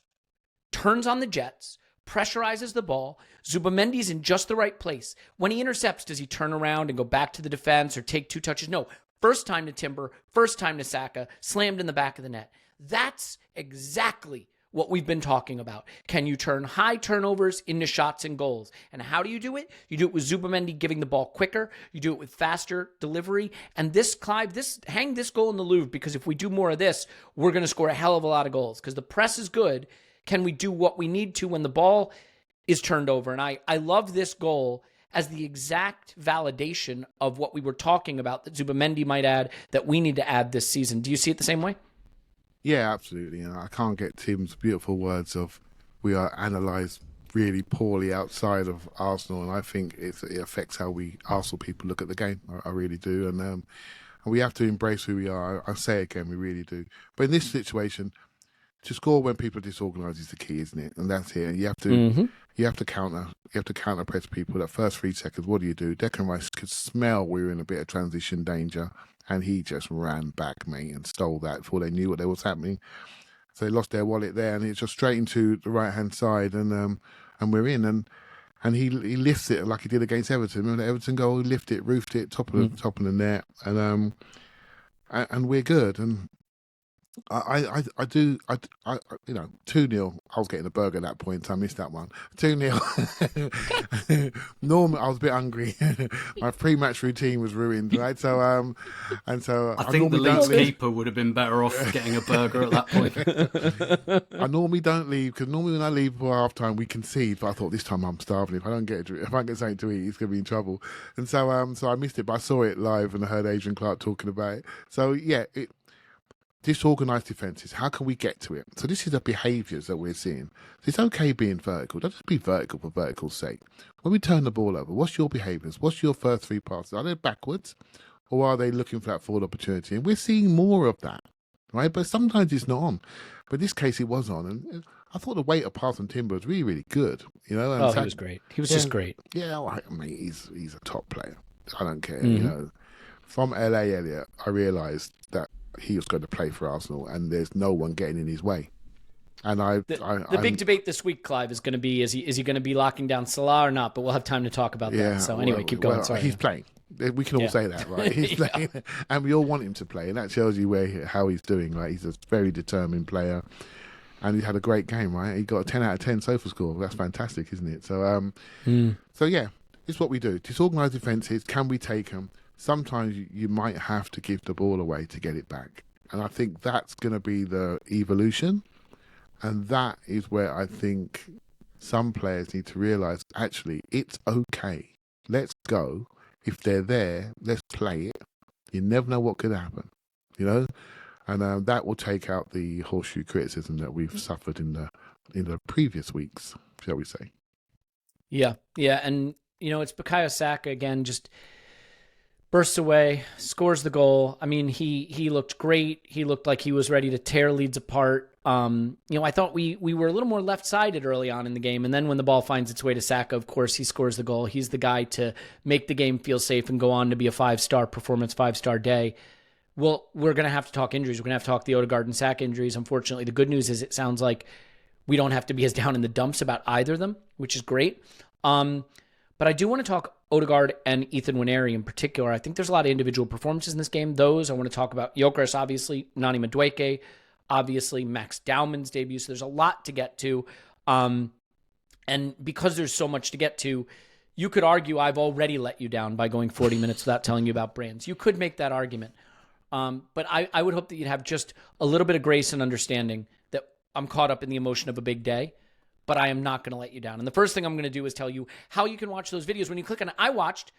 turns on the jets, pressurizes the ball. Zubamendi's in just the right place. When he intercepts, does he turn around and go back to the defense or take 2 touches? No. First time to Timber, first time to Saka, slammed in the back of the net. That's exactly what we've been talking about. Can you turn high turnovers into shots and goals? And how do you do it? You do it with Zubamendi giving the ball quicker. You do it with faster delivery. And this, Clive, hang this goal in the Louvre, because if we do more of this, we're going to score a hell of a lot of goals, because the press is good. Can we do what we need to when the ball is turned over? And I love this goal as the exact validation of what we were talking about that Zubamendi might add, that we need to add this season. Do you see it the same way? Yeah, absolutely. I can't get Tim's beautiful words of we are analysed really poorly outside of Arsenal, and I think it affects how we Arsenal people look at the game. I really do, and we have to embrace who we are. I say it again, we really do. But in this situation, to score when people are disorganised is the key, isn't it? And that's it. And you have to counter press people. That first 3 seconds, what do? Declan Rice could smell we were in a bit of transition danger, and he just ran back, mate, and stole that before they knew what was happening. So they lost their wallet there, and it's just straight into the right hand side, and we're in, and he lifts it like he did against Everton. Remember the Everton goal? He lifted it, roofed it, top of the net, and we're good. And I 2-0. I was getting a burger at that point, so I missed that one. 2-0. Norm, I was a bit hungry. My pre-match routine was ruined, right? So I think the Leeds keeper would have been better off getting a burger at that point. I normally don't leave, because normally when I leave for half time we concede, but I thought this time I'm starving. If I don't get something to eat, it's going to be in trouble. And so I missed it, but I saw it live and I heard Adrian Clark talking about it. So yeah, disorganised defences, how can we get to it? So this is the behaviours that we're seeing. So it's okay being vertical. Don't just be vertical for vertical's sake. When we turn the ball over, what's your behaviours? What's your first 3 passes? Are they backwards, or are they looking for that forward opportunity? And we're seeing more of that, right? But sometimes it's not on. But in this case, it was on. And I thought the weight of pass on Timber was really, really good. You know, and he was great. He was just great. Yeah, all right, mate, he's a top player. I don't care. You know, from LA, Elliot, I realised that he was going to play for Arsenal, and there's no one getting in his way. And the big debate this week, Clive, is going to be is he going to be locking down Salah or not? But we'll have time to talk about that. So anyway, keep going. Sorry, he's playing. We can all say that, right? He's playing, and we all want him to play, and that tells you how he's doing. Right, he's a very determined player, and he had a great game. Right, he got a 10 out of 10 sofa score. That's fantastic, isn't it? So, so yeah, it's what we do. Disorganised defences. Can we take them? Sometimes you might have to give the ball away to get it back. And I think that's going to be the evolution. And that is where I think some players need to realise, actually, it's okay. Let's go. If they're there, let's play it. You never know what could happen, you know? And that will take out the horseshoe criticism that we've suffered in the previous weeks, shall we say. Yeah. And, it's Bukayo Saka again, just bursts away, scores the goal. I mean, he looked great. He looked like he was ready to tear Leeds apart. I thought we were a little more left-sided early on in the game, and then when the ball finds its way to Saka, of course, he scores the goal. He's the guy to make the game feel safe and go on to be a 5-star performance, 5-star day. Well, we're going to have to talk injuries. We're going to have to talk the Odegaard and Saka injuries. Unfortunately, the good news is it sounds like we don't have to be as down in the dumps about either of them, which is great. But I do want to talk Odegaard and Ethan Nwaneri in particular. I think there's a lot of individual performances in this game. Those I want to talk about. Gyokeres, obviously. Noni Madueke. obviously Max Dowman's debut. So there's a lot to get to. And because there's so much to get to, you could argue I've already let you down by going 40 minutes without telling you about brands. You could make that argument. But I would hope that you'd have just a little bit of grace and understanding that I'm caught up in the emotion of a big day, but I am not going to let you down. And the first thing I'm going to do is tell you how you can watch those videos. When you click on it, I watched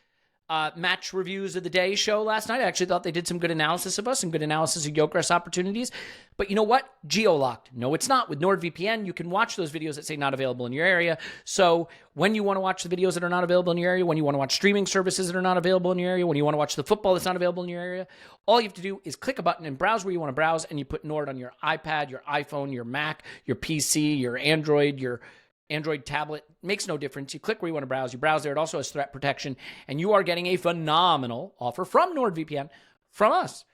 Match Reviews of the Day show last night. I actually thought they did some good analysis of us and good analysis of Gyokeres opportunities. But you know what? Geo-locked. No, it's not. With NordVPN, you can watch those videos that say not available in your area. So when you want to watch the videos that are not available in your area, when you want to watch streaming services that are not available in your area, when you want to watch the football that's not available in your area, all you have to do is click a button and browse where you want to browse, and you put Nord on your iPad, your iPhone, your Mac, your PC, your Android tablet. Makes no difference. You click where you want to browse. You browse there. It also has threat protection. And you are getting a phenomenal offer from NordVPN, from us.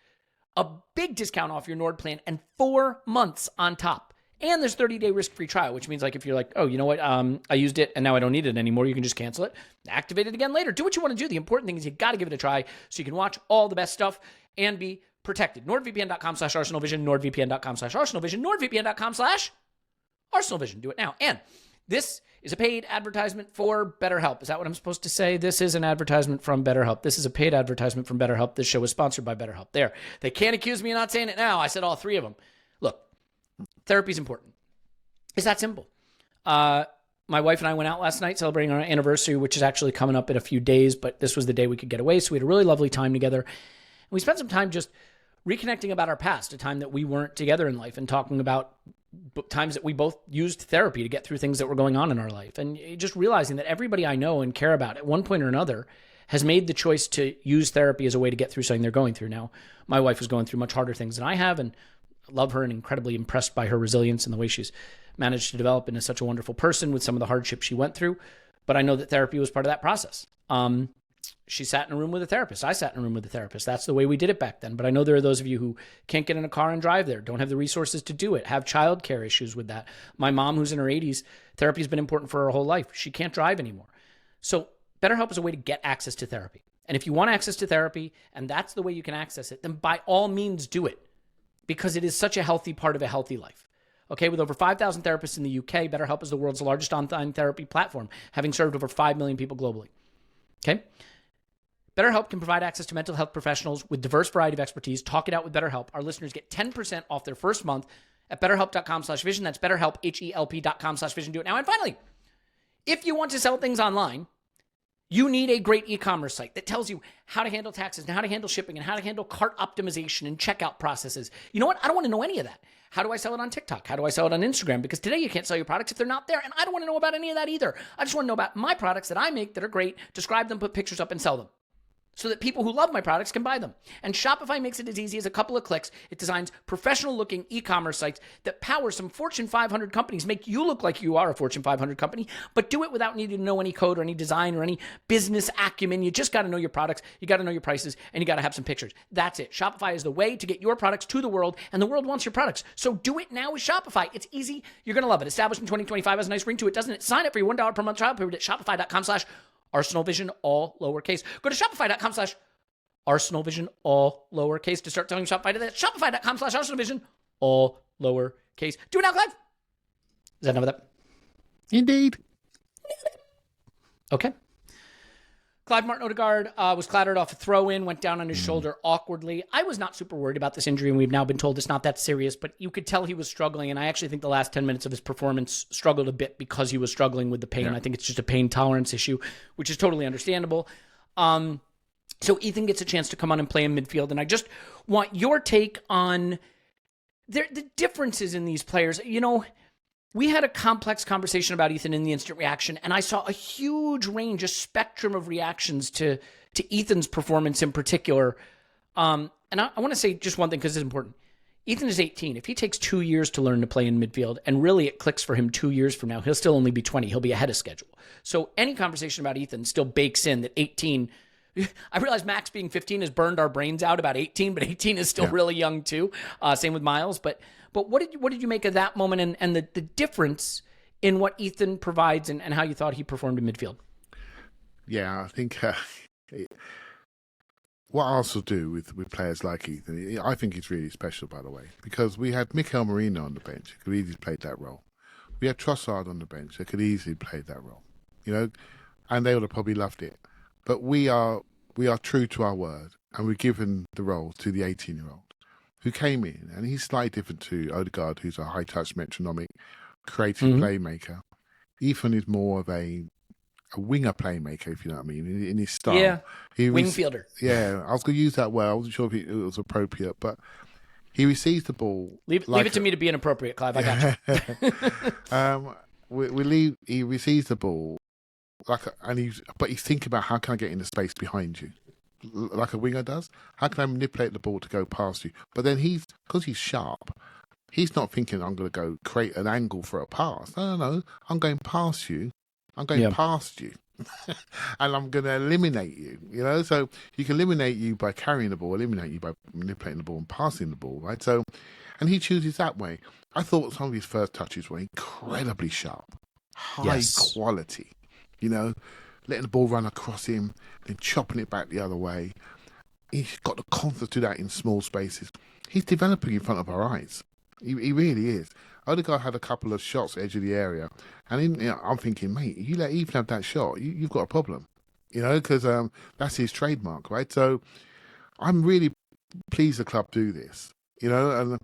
A big discount off your Nord plan and 4 months on top. And there's 30-day risk-free trial, which means like if you're like, oh, you know what, I used it and now I don't need it anymore, you can just cancel it, activate it again later. Do what you want to do. The important thing is you got to give it a try so you can watch all the best stuff and be protected. NordVPN.com/ArsenalVision, NordVPN.com/ArsenalVision, NordVPN.com/ArsenalVision. Do it now. And this is a paid advertisement for BetterHelp. Is that what I'm supposed to say? This is an advertisement from BetterHelp. This is a paid advertisement from BetterHelp. This show is sponsored by BetterHelp. There. They can't accuse me of not saying it now. I said all three of them. Look, therapy is important. It's that simple. My wife and I went out last night celebrating our anniversary, which is actually coming up in a few days, but this was the day we could get away. So we had a really lovely time together. And we spent some time just reconnecting about our past, a time that we weren't together in life, and talking about times that we both used therapy to get through things that were going on in our life. And just realizing that everybody I know and care about at one point or another has made the choice to use therapy as a way to get through something they're going through. Now, my wife is going through much harder things than I have, and I love her and incredibly impressed by her resilience and the way she's managed to develop and is such a wonderful person with some of the hardships she went through. But I know that therapy was part of that process. She sat in a room with a therapist. I sat in a room with a therapist. That's the way we did it back then. But I know there are those of you who can't get in a car and drive there, don't have the resources to do it, have childcare issues with that. My mom, who's in her 80s, therapy has been important for her whole life. She can't drive anymore. So BetterHelp is a way to get access to therapy. And if you want access to therapy, and that's the way you can access it, then by all means do it, because it is such a healthy part of a healthy life. Okay, with over 5,000 therapists in the UK, BetterHelp is the world's largest online therapy platform, having served over 5 million people globally. Okay? BetterHelp can provide access to mental health professionals with diverse variety of expertise. Talk it out with BetterHelp. Our listeners get 10% off their first month at betterhelp.com/vision. That's BetterHelp, HELP.com/vision. Do it now. And finally, if you want to sell things online, you need a great e-commerce site that tells you how to handle taxes and how to handle shipping and how to handle cart optimization and checkout processes. You know what? I don't want to know any of that. How do I sell it on TikTok? How do I sell it on Instagram? Because today you can't sell your products if they're not there. And I don't want to know about any of that either. I just want to know about my products that I make that are great, describe them, put pictures up, and sell them, so that people who love my products can buy them. And Shopify makes it as easy as a couple of clicks. It designs professional-looking e-commerce sites that power some Fortune 500 companies, make you look like you are a Fortune 500 company, but do it without needing to know any code or any design or any business acumen. You just got to know your products, you got to know your prices, and you got to have some pictures. That's it. Shopify is the way to get your products to the world, and the world wants your products. So do it now with Shopify. It's easy. You're going to love it. Established in 2025 has a nice ring to it, doesn't it? Sign up for your $1 per month trial period at shopify.com/ArsenalVision, all lowercase. Go to shopify.com/ArsenalVision, all lowercase, to start telling Shopify to that. Shopify.com/ArsenalVision, all lowercase. Do it now, Clive. Is that enough of that? Indeed. Okay. Clive Martin Odegaard was clattered off a throw-in, went down on his shoulder awkwardly. I was not super worried about this injury, and we've now been told it's not that serious, but you could tell he was struggling, and I actually think the last 10 minutes of his performance struggled a bit because he was struggling with the pain. Yeah. I think it's just a pain tolerance issue, which is totally understandable. So Ethan gets a chance to come on and play in midfield, and I just want your take on the differences in these players. You know, we had a complex conversation about Ethan in the instant reaction, and I saw a huge range, a spectrum of reactions to Ethan's performance in particular. And I want to say just one thing because it's important. Ethan is 18. If he takes 2 years to learn to play in midfield, and really it clicks for him 2 years from now, he'll still only be 20. He'll be ahead of schedule. So any conversation about Ethan still bakes in that 18... I realize Max being 15 has burned our brains out about 18, but 18 is still really young too. Same with Miles. But what did you make of that moment and the difference in what Ethan provides and how you thought he performed in midfield? Yeah, I think what Arsenal do with players like Ethan, I think it's really special, by the way, because we had Mikel Merino on the bench, who could easily play that role. We had Trossard on the bench, who could easily play that role, and they would have probably loved it. But we are true to our word, and we've given the role to the 18-year-old who came in, and he's slightly different to Odegaard, who's a high-touch, metronomic, creative playmaker. Ethan is more of a winger playmaker, if you know what I mean, in his style. Yeah, wing fielder. Yeah, I was going to use that word. I wasn't sure if it was appropriate, but he receives the ball. Leave it to me to be inappropriate, Clive. I got you. He receives the ball, but he's thinking about how can I get in the space behind you, like a winger does. How can I manipulate the ball to go past you? But then because he's sharp, he's not thinking I'm going to go create an angle for a pass. No, I'm going past you. I'm going past you, and I'm going to eliminate you, So he can eliminate you by carrying the ball, eliminate you by manipulating the ball and passing the ball, right? So, and he chooses that way. I thought some of his first touches were incredibly sharp, high quality, letting the ball run across him, then chopping it back the other way. He's got the confidence to do that in small spaces. He's developing in front of our eyes. He really is. Odegaard had a couple of shots at the edge of the area, and I'm thinking, mate, you let Ethan have that shot, you've got a problem, because that's his trademark, right? So I'm really pleased the club do this, and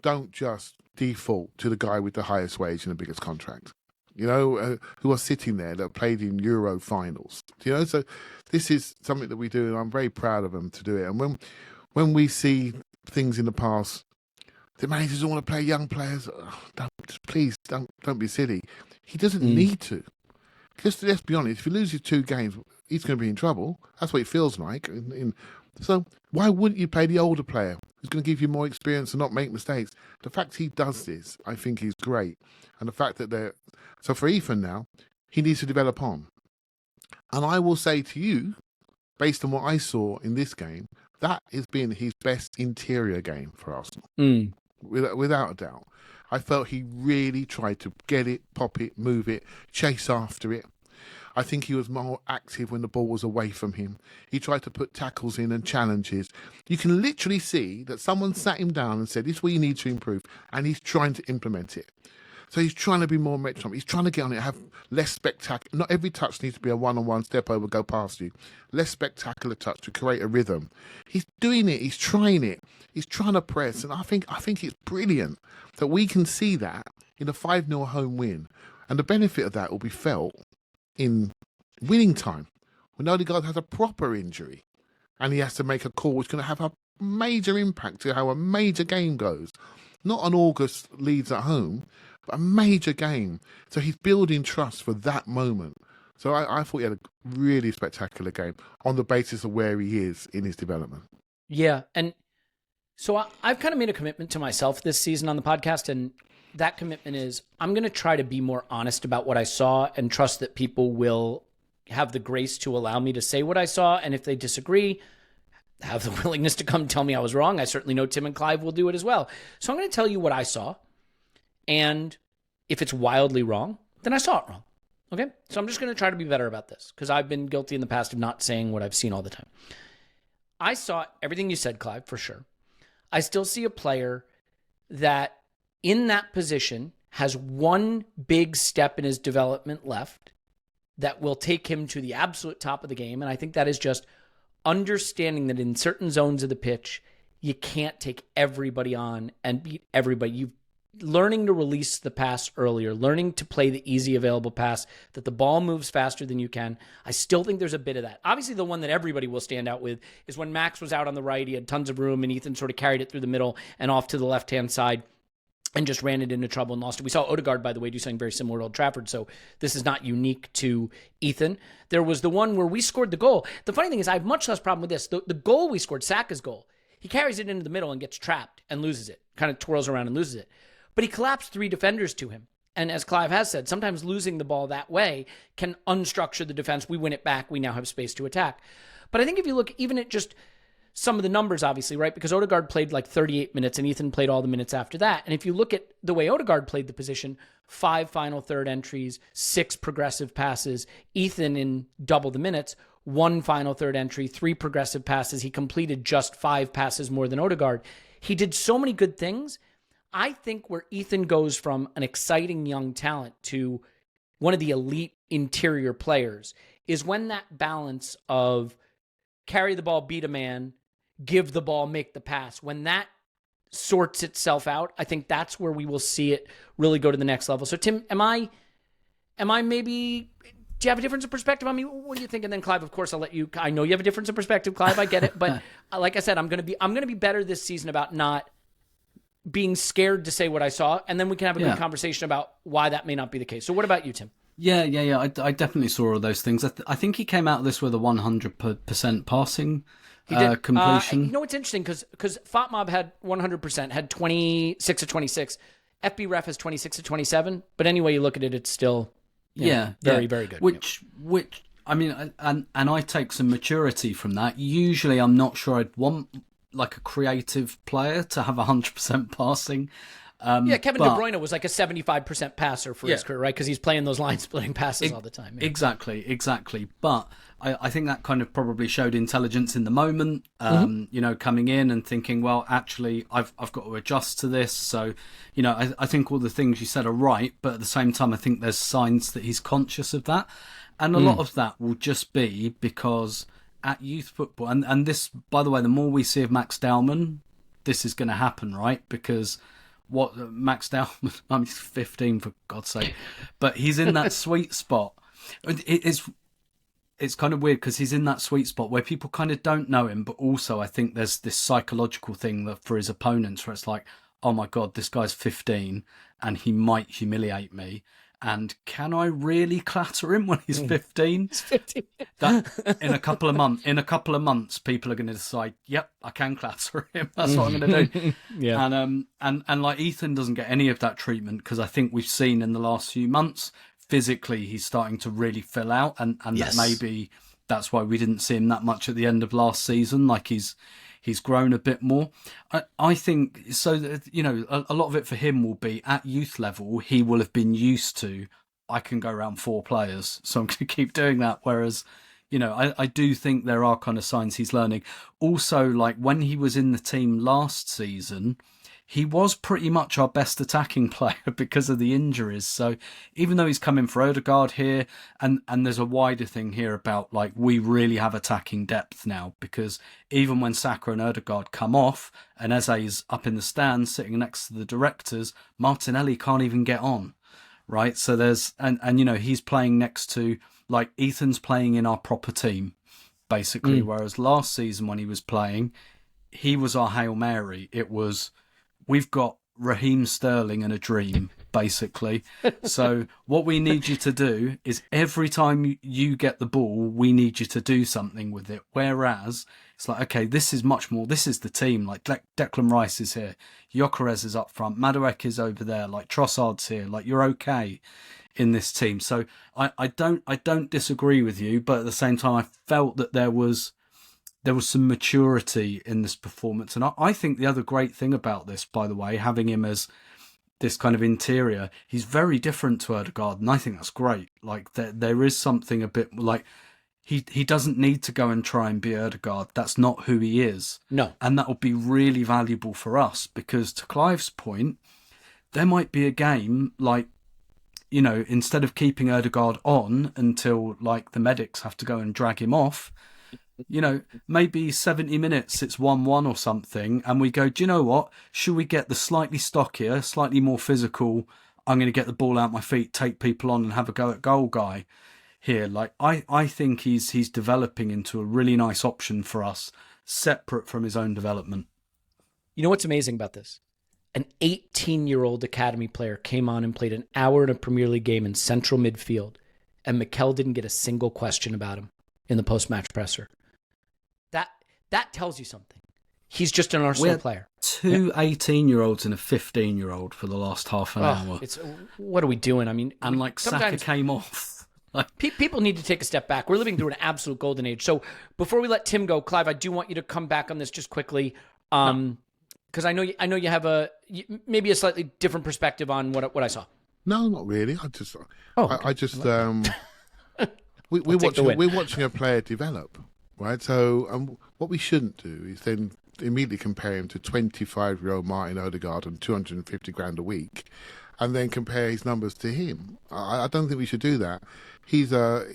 don't just default to the guy with the highest wage and the biggest contract, who are sitting there that played in Euro finals, So this is something that we do, and I'm very proud of them to do it. And when we see things in the past, the managers don't want to play young players. Please don't be silly. He doesn't need to. Because let's be honest, if he loses 2 games, he's going to be in trouble. That's what it feels like. So why wouldn't you play the older player who's going to give you more experience and not make mistakes? The fact he does this, I think, is great. And the fact that so for Ethan now, he needs to develop on. And I will say to you, based on what I saw in this game, that has been his best interior game for Arsenal. Without a doubt. I felt he really tried to get it, pop it, move it, chase after it. I think he was more active when the ball was away from him. He tried to put tackles in and challenges. You can literally see that someone sat him down and said, this is what you need to improve, and he's trying to implement it. So he's trying to be more metronomic. He's trying to get on it, have less spectacular. Not every touch needs to be a one-on-one step over, go past you. Less spectacular touch to create a rhythm. He's doing it. He's trying it. He's trying to press, and I think it's brilliant that we can see that in a 5-0 home win, and the benefit of that will be felt in winning time when Odegaard has a proper injury, and he has to make a call which is going to have a major impact to how a major game goes. Not an August Leeds at home, but a major game. So he's building trust for that moment. So I thought he had a really spectacular game on the basis of where he is in his development. Yeah, and so I've kind of made a commitment to myself this season on the podcast, and that commitment is I'm going to try to be more honest about what I saw and trust that people will have the grace to allow me to say what I saw, and if they disagree, have the willingness to come tell me I was wrong. I certainly know Tim and Clive will do it as well. So I'm going to tell you what I saw, and if it's wildly wrong, then I saw it wrong. Okay? So I'm just going to try to be better about this, because I've been guilty in the past of not saying what I've seen all the time. I saw everything you said, Clive, for sure. I still see a player that in that position has one big step in his development left that will take him to the absolute top of the game, and I think that is just understanding that in certain zones of the pitch, you can't take everybody on and beat everybody. You've learning to release the pass earlier, learning to play the easy available pass, that the ball moves faster than you can. I still think there's a bit of that. Obviously, the one that everybody will stand out with is when Max was out on the right, he had tons of room, and Ethan sort of carried it through the middle and off to the left-hand side and just ran it into trouble and lost it. We saw Odegaard, by the way, do something very similar at Old Trafford, so this is not unique to Ethan. There was the one where we scored the goal. The funny thing is I have much less problem with this. The goal we scored, Saka's goal, he carries it into the middle and gets trapped and loses it, kind of twirls around and loses it. But he collapsed 3 defenders to him. And as Clive has said, sometimes losing the ball that way can unstructure the defense. We win it back. We now have space to attack. But I think if you look even at just some of the numbers, obviously, right? Because Odegaard played like 38 minutes and Ethan played all the minutes after that. And if you look at the way Odegaard played the position, 5 final third entries, 6 progressive passes, Ethan in double the minutes, 1 final third entry, 3 progressive passes. He completed just 5 passes more than Odegaard. He did so many good things. I think where Ethan goes from an exciting young talent to one of the elite interior players is when that balance of carry the ball, beat a man, give the ball, make the pass, when that sorts itself out, I think that's where we will see it really go to the next level. So Tim, am I maybe, do you have a difference of perspective on me? What do you think? And then Clive, of course, I'll let you, I know you have a difference of perspective, Clive, I get it. But like I said, I'm going to be better this season about not being scared to say what I saw. And then we can have a good conversation about why that may not be the case. So what about you, Tim? Yeah. I definitely saw all those things. I think he came out of this with a 100% passing completion. You know what's interesting? Because FOTMob had 100%, had 26 of 26. FB Ref has 26 of 27. But anyway you look at it, it's still very good. Which I mean, and I take some maturity from that. Usually I'm not sure I'd want like a creative player to have 100% passing. Kevin De Bruyne was like a 75% passer for his career, right? Because he's playing those line-splitting passes all the time. Yeah. Exactly. But I think that kind of probably showed intelligence in the moment, coming in and thinking, well, actually, I've got to adjust to this. So, I think all the things you said are right, but at the same time, I think there's signs that he's conscious of that. And a lot of that will just be because at youth football, and this, by the way, the more we see of Max Dowman, this is going to happen, right? Because what Max Dowman, I mean, he's 15 for God's sake, but he's in that sweet spot. It's kind of weird because he's in that sweet spot where people kind of don't know him, but also I think there's this psychological thing that for his opponents where it's like, oh my God, this guy's 15 and he might humiliate me. And can I really clatter him when he's 15? He's 15. That, in a couple of months, people are going to decide, yep, I can clatter him. That's what I'm going to do. Yeah. And like Ethan doesn't get any of that treatment because I think we've seen in the last few months, physically, he's starting to really fill out. And that maybe that's why we didn't see him that much at the end of last season. Like he's grown a bit more. I think so that, a lot of it for him will be at youth level, he will have been used to, I can go around 4 players, so I'm going to keep doing that. Whereas, I do think there are kind of signs he's learning. Also, like when he was in the team last season, he was pretty much our best attacking player because of the injuries. So even though he's coming for Odegaard here, and there's a wider thing here about like we really have attacking depth now, because even when Saka and Odegaard come off and Eze's up in the stands sitting next to the directors, Martinelli can't even get on, right? So there's and he's playing next to, like, Ethan's playing in our proper team basically, whereas last season when he was playing, he was our Hail Mary. It was, we've got Raheem Sterling and a dream, basically. So what we need you to do is every time you get the ball, we need you to do something with it. Whereas it's like, okay, this is much more, this is the team. Like Declan Rice is here. Gyokeres is up front. Madueke is over there. Like Trossard's here. Like you're okay in this team. So I don't disagree with you, but at the same time, I felt that there was some maturity in this performance. And I think the other great thing about this, by the way, having him as this kind of interior, he's very different to Odegaard, and I think that's great. Like there is something a bit like he doesn't need to go and try and be Odegaard. That's not who he is. No. And that will be really valuable for us, because to Clive's point, there might be a game like, instead of keeping Odegaard on until like the medics have to go and drag him off, maybe 70 minutes, it's 1-1 or something, and we go, do you know what? Should we get the slightly stockier, slightly more physical, I'm going to get the ball out my feet, take people on and have a go at goal guy here? Like, I think he's developing into a really nice option for us, separate from his own development. You know what's amazing about this? An 18-year-old academy player came on and played an hour in a Premier League game in central midfield, and Mikel didn't get a single question about him in the post-match presser. That tells you something. He's just an Arsenal player. 2 18-year-olds and a 15-year-old for the last half an hour. What are we doing? I mean, and like Saka came off. People need to take a step back. We're living through an absolute golden age. So before we let Tim go, Clive, I do want you to come back on this just quickly, because I know you have maybe a slightly different perspective on what I saw. No, not really. I just we're watching a player develop, right? So what we shouldn't do is then immediately compare him to 25-year-old Martin Odegaard on 250 grand a week, and then compare his numbers to him. I don't think we should do that. He's a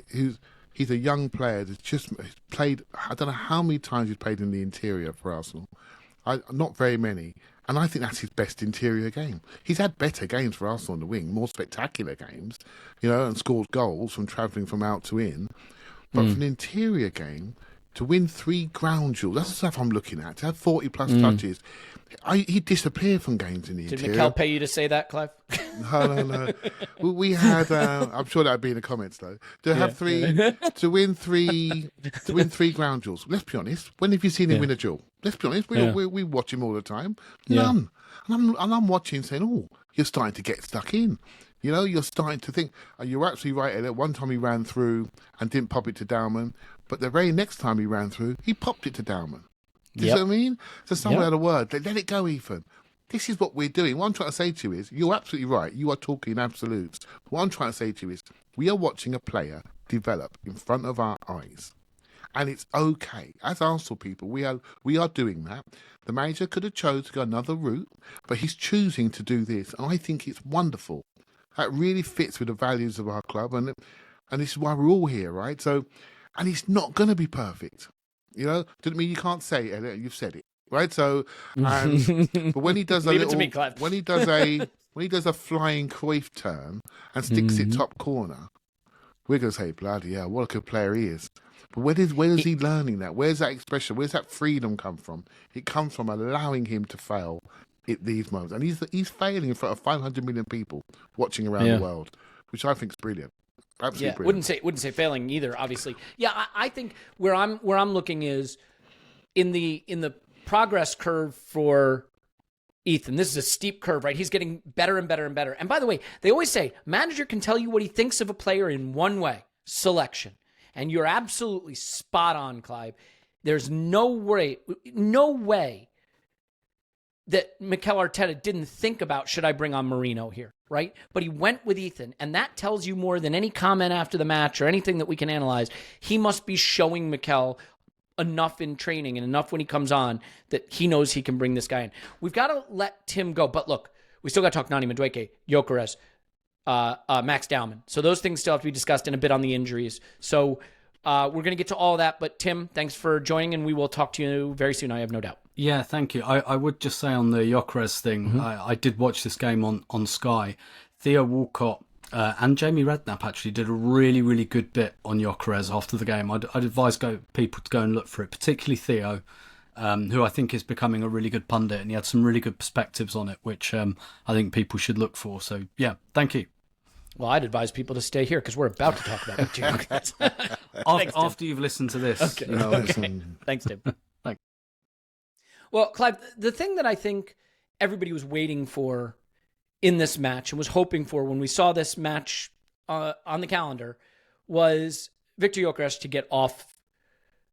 young player that's just played. I don't know how many times he's played in the interior for Arsenal. Not very many. And I think that's his best interior game. He's had better games for Arsenal on the wing, more spectacular games, and scored goals from travelling from out to in. But for an interior game, to win 3 ground duels, that's the stuff I'm looking at. To have 40-plus touches, he disappeared from games in the interior. Did Mikel pay you to say that, Clive? No. We had. I'm sure that'd be in the comments though. To win three ground duels. Let's be honest. When have you seen him win a duel? Let's be honest. We watch him all the time. None. And I'm watching, saying, "Oh, you're starting to get stuck in." You're starting to think. You're absolutely right, Elliot. One time he ran through and didn't pop it to Dowman, but the very next time he ran through, he popped it to Dowman. Do you see what I mean? So someone had a word. Let it go, Ethan. This is what we're doing. What I'm trying to say to you is, you're absolutely right. You are talking absolutes. What I'm trying to say to you is, we are watching a player develop in front of our eyes. And it's okay. As Arsenal people, we are doing that. The manager could have chose to go another route, but he's choosing to do this. And I think it's wonderful. That really fits with the values of our club. And this is why we're all here, right? So, and it's not going to be perfect. Doesn't mean you can't say it, Elliot. You've said it, right? So, but when he does when he does a flying Cruyff turn and sticks it top corner, we're going to say, bloody hell, what a good player he is. But where is he learning that? Where's that expression? Where's that freedom come from? It comes from allowing him to fail at these moments, and he's failing in front of 500 million people watching around the world, which I think is brilliant. Absolutely brilliant. Wouldn't say failing either, obviously. Yeah, I think where I'm looking is in the progress curve for Ethan. This is a steep curve, right? He's getting better and better and better. And by the way, they always say manager can tell you what he thinks of a player in one way: selection. And you're absolutely spot on, Clive. There's no way that Mikel Arteta didn't think about, should I bring on Marino here, right? But he went with Ethan, and that tells you more than any comment after the match or anything that we can analyze. He must be showing Mikel enough in training and enough when he comes on that he knows he can bring this guy in. We've got to let Tim go. But look, we still got to talk Noni Madueke, Gyokeres, Max Dowman. So those things still have to be discussed in a bit on the injuries. So we're going to get to all of that. But Tim, thanks for joining, and we will talk to you very soon, I have no doubt. Yeah, thank you. I would just say on the Gyokeres thing, I did watch this game on Sky. Theo Walcott and Jamie Redknapp actually did a really, really good bit on Gyokeres after the game. I'd advise people to go and look for it, particularly Theo, who I think is becoming a really good pundit, and he had some really good perspectives on it, which I think people should look for. So, yeah, thank you. Well, I'd advise people to stay here because we're about to talk about it too. After you've listened to this. Okay. Thanks, Tim. Thanks. Well, Clive, the thing that I think everybody was waiting for in this match and was hoping for when we saw this match on the calendar was Victor Gyokeres to get off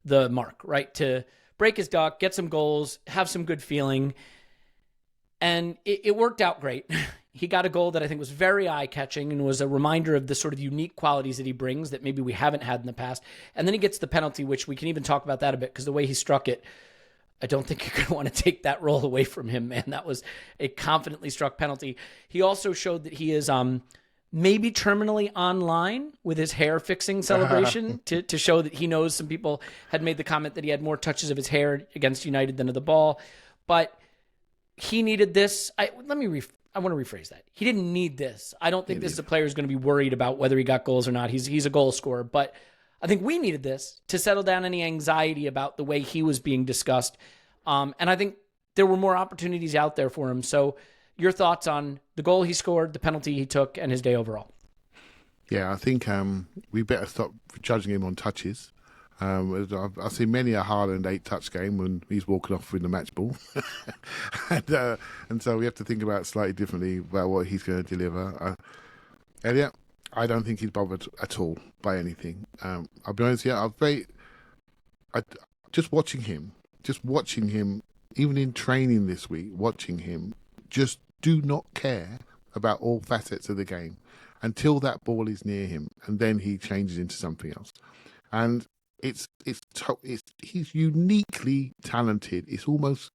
the mark, right? To break his duck, get some goals, have some good feeling. And it worked out great. He got a goal that I think was very eye-catching and was a reminder of the sort of unique qualities that he brings that maybe we haven't had in the past. And then he gets the penalty, which we can even talk about that a bit because the way he struck it, I don't think you're going to want to take that role away from him, man. That was a confidently struck penalty. He also showed that he is maybe terminally online with his hair fixing celebration to show that he knows some people had made the comment that he had more touches of his hair against United than of the ball. But he needed this. I want to rephrase that. He didn't need this. I don't think this is a player who's going to be worried about whether he got goals or not. He's a goal scorer. But I think we needed this to settle down any anxiety about the way he was being discussed. And I think there were more opportunities out there for him. So your thoughts on the goal he scored, the penalty he took, and his day overall? Yeah, I think we better stop judging him on touches. I've seen many a Haaland 8-touch game when he's walking off with the match ball. and so we have to think about it slightly differently about what he's going to deliver. Elliot, I don't think he's bothered at all by anything. I'll be honest, just watching him, even in training this week, watching him, just do not care about all facets of the game. until that ball is near him, and then he changes into something else. And he's uniquely talented. It's almost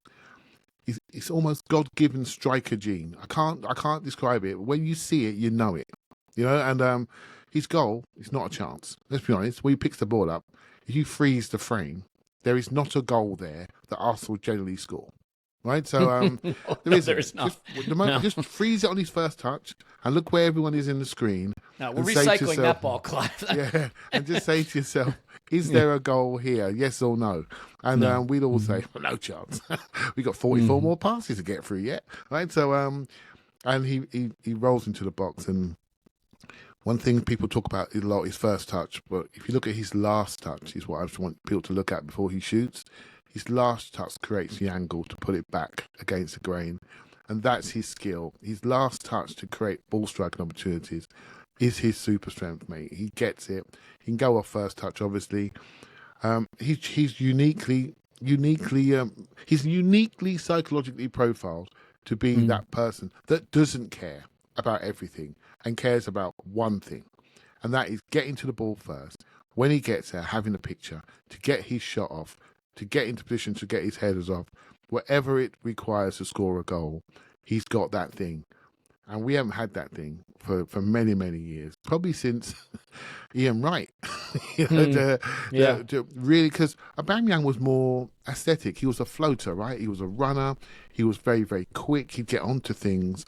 God-given striker gene. I can't describe it. But when you see it, you know it. And his goal is not a chance. Let's be honest. When he picks the ball up, if you freeze the frame, there is not a goal there that Arsenal generally score. Right, so there is not. Just freeze it on his first touch, and look where everyone is in the screen. No, we're recycling that ball, Clive. Yeah, and just say to yourself, is there a goal here? Yes or no? And we'd all say, well, no chance. We got 44 more passes to get through yet, right? So, and he rolls into the box, and one thing people talk about a lot is first touch, but if you look at his last touch, is what I just want people to look at before he shoots. His last touch creates the angle to put it back against the grain, and that's his skill. His last touch to create ball striking opportunities is his super strength, mate. He gets it. He can go off first touch, obviously. He's uniquely psychologically profiled to be that person that doesn't care about everything and cares about one thing, and that is getting to the ball first. When he gets there, having a picture to get his shot off, to get into position to get his headers off, whatever it requires to score a goal, he's got that thing. And we haven't had that thing for many, many years, probably since Ian Wright. Really, because Aubameyang was more aesthetic. He was a floater, right? He was a runner. He was very, very quick. He'd get onto things.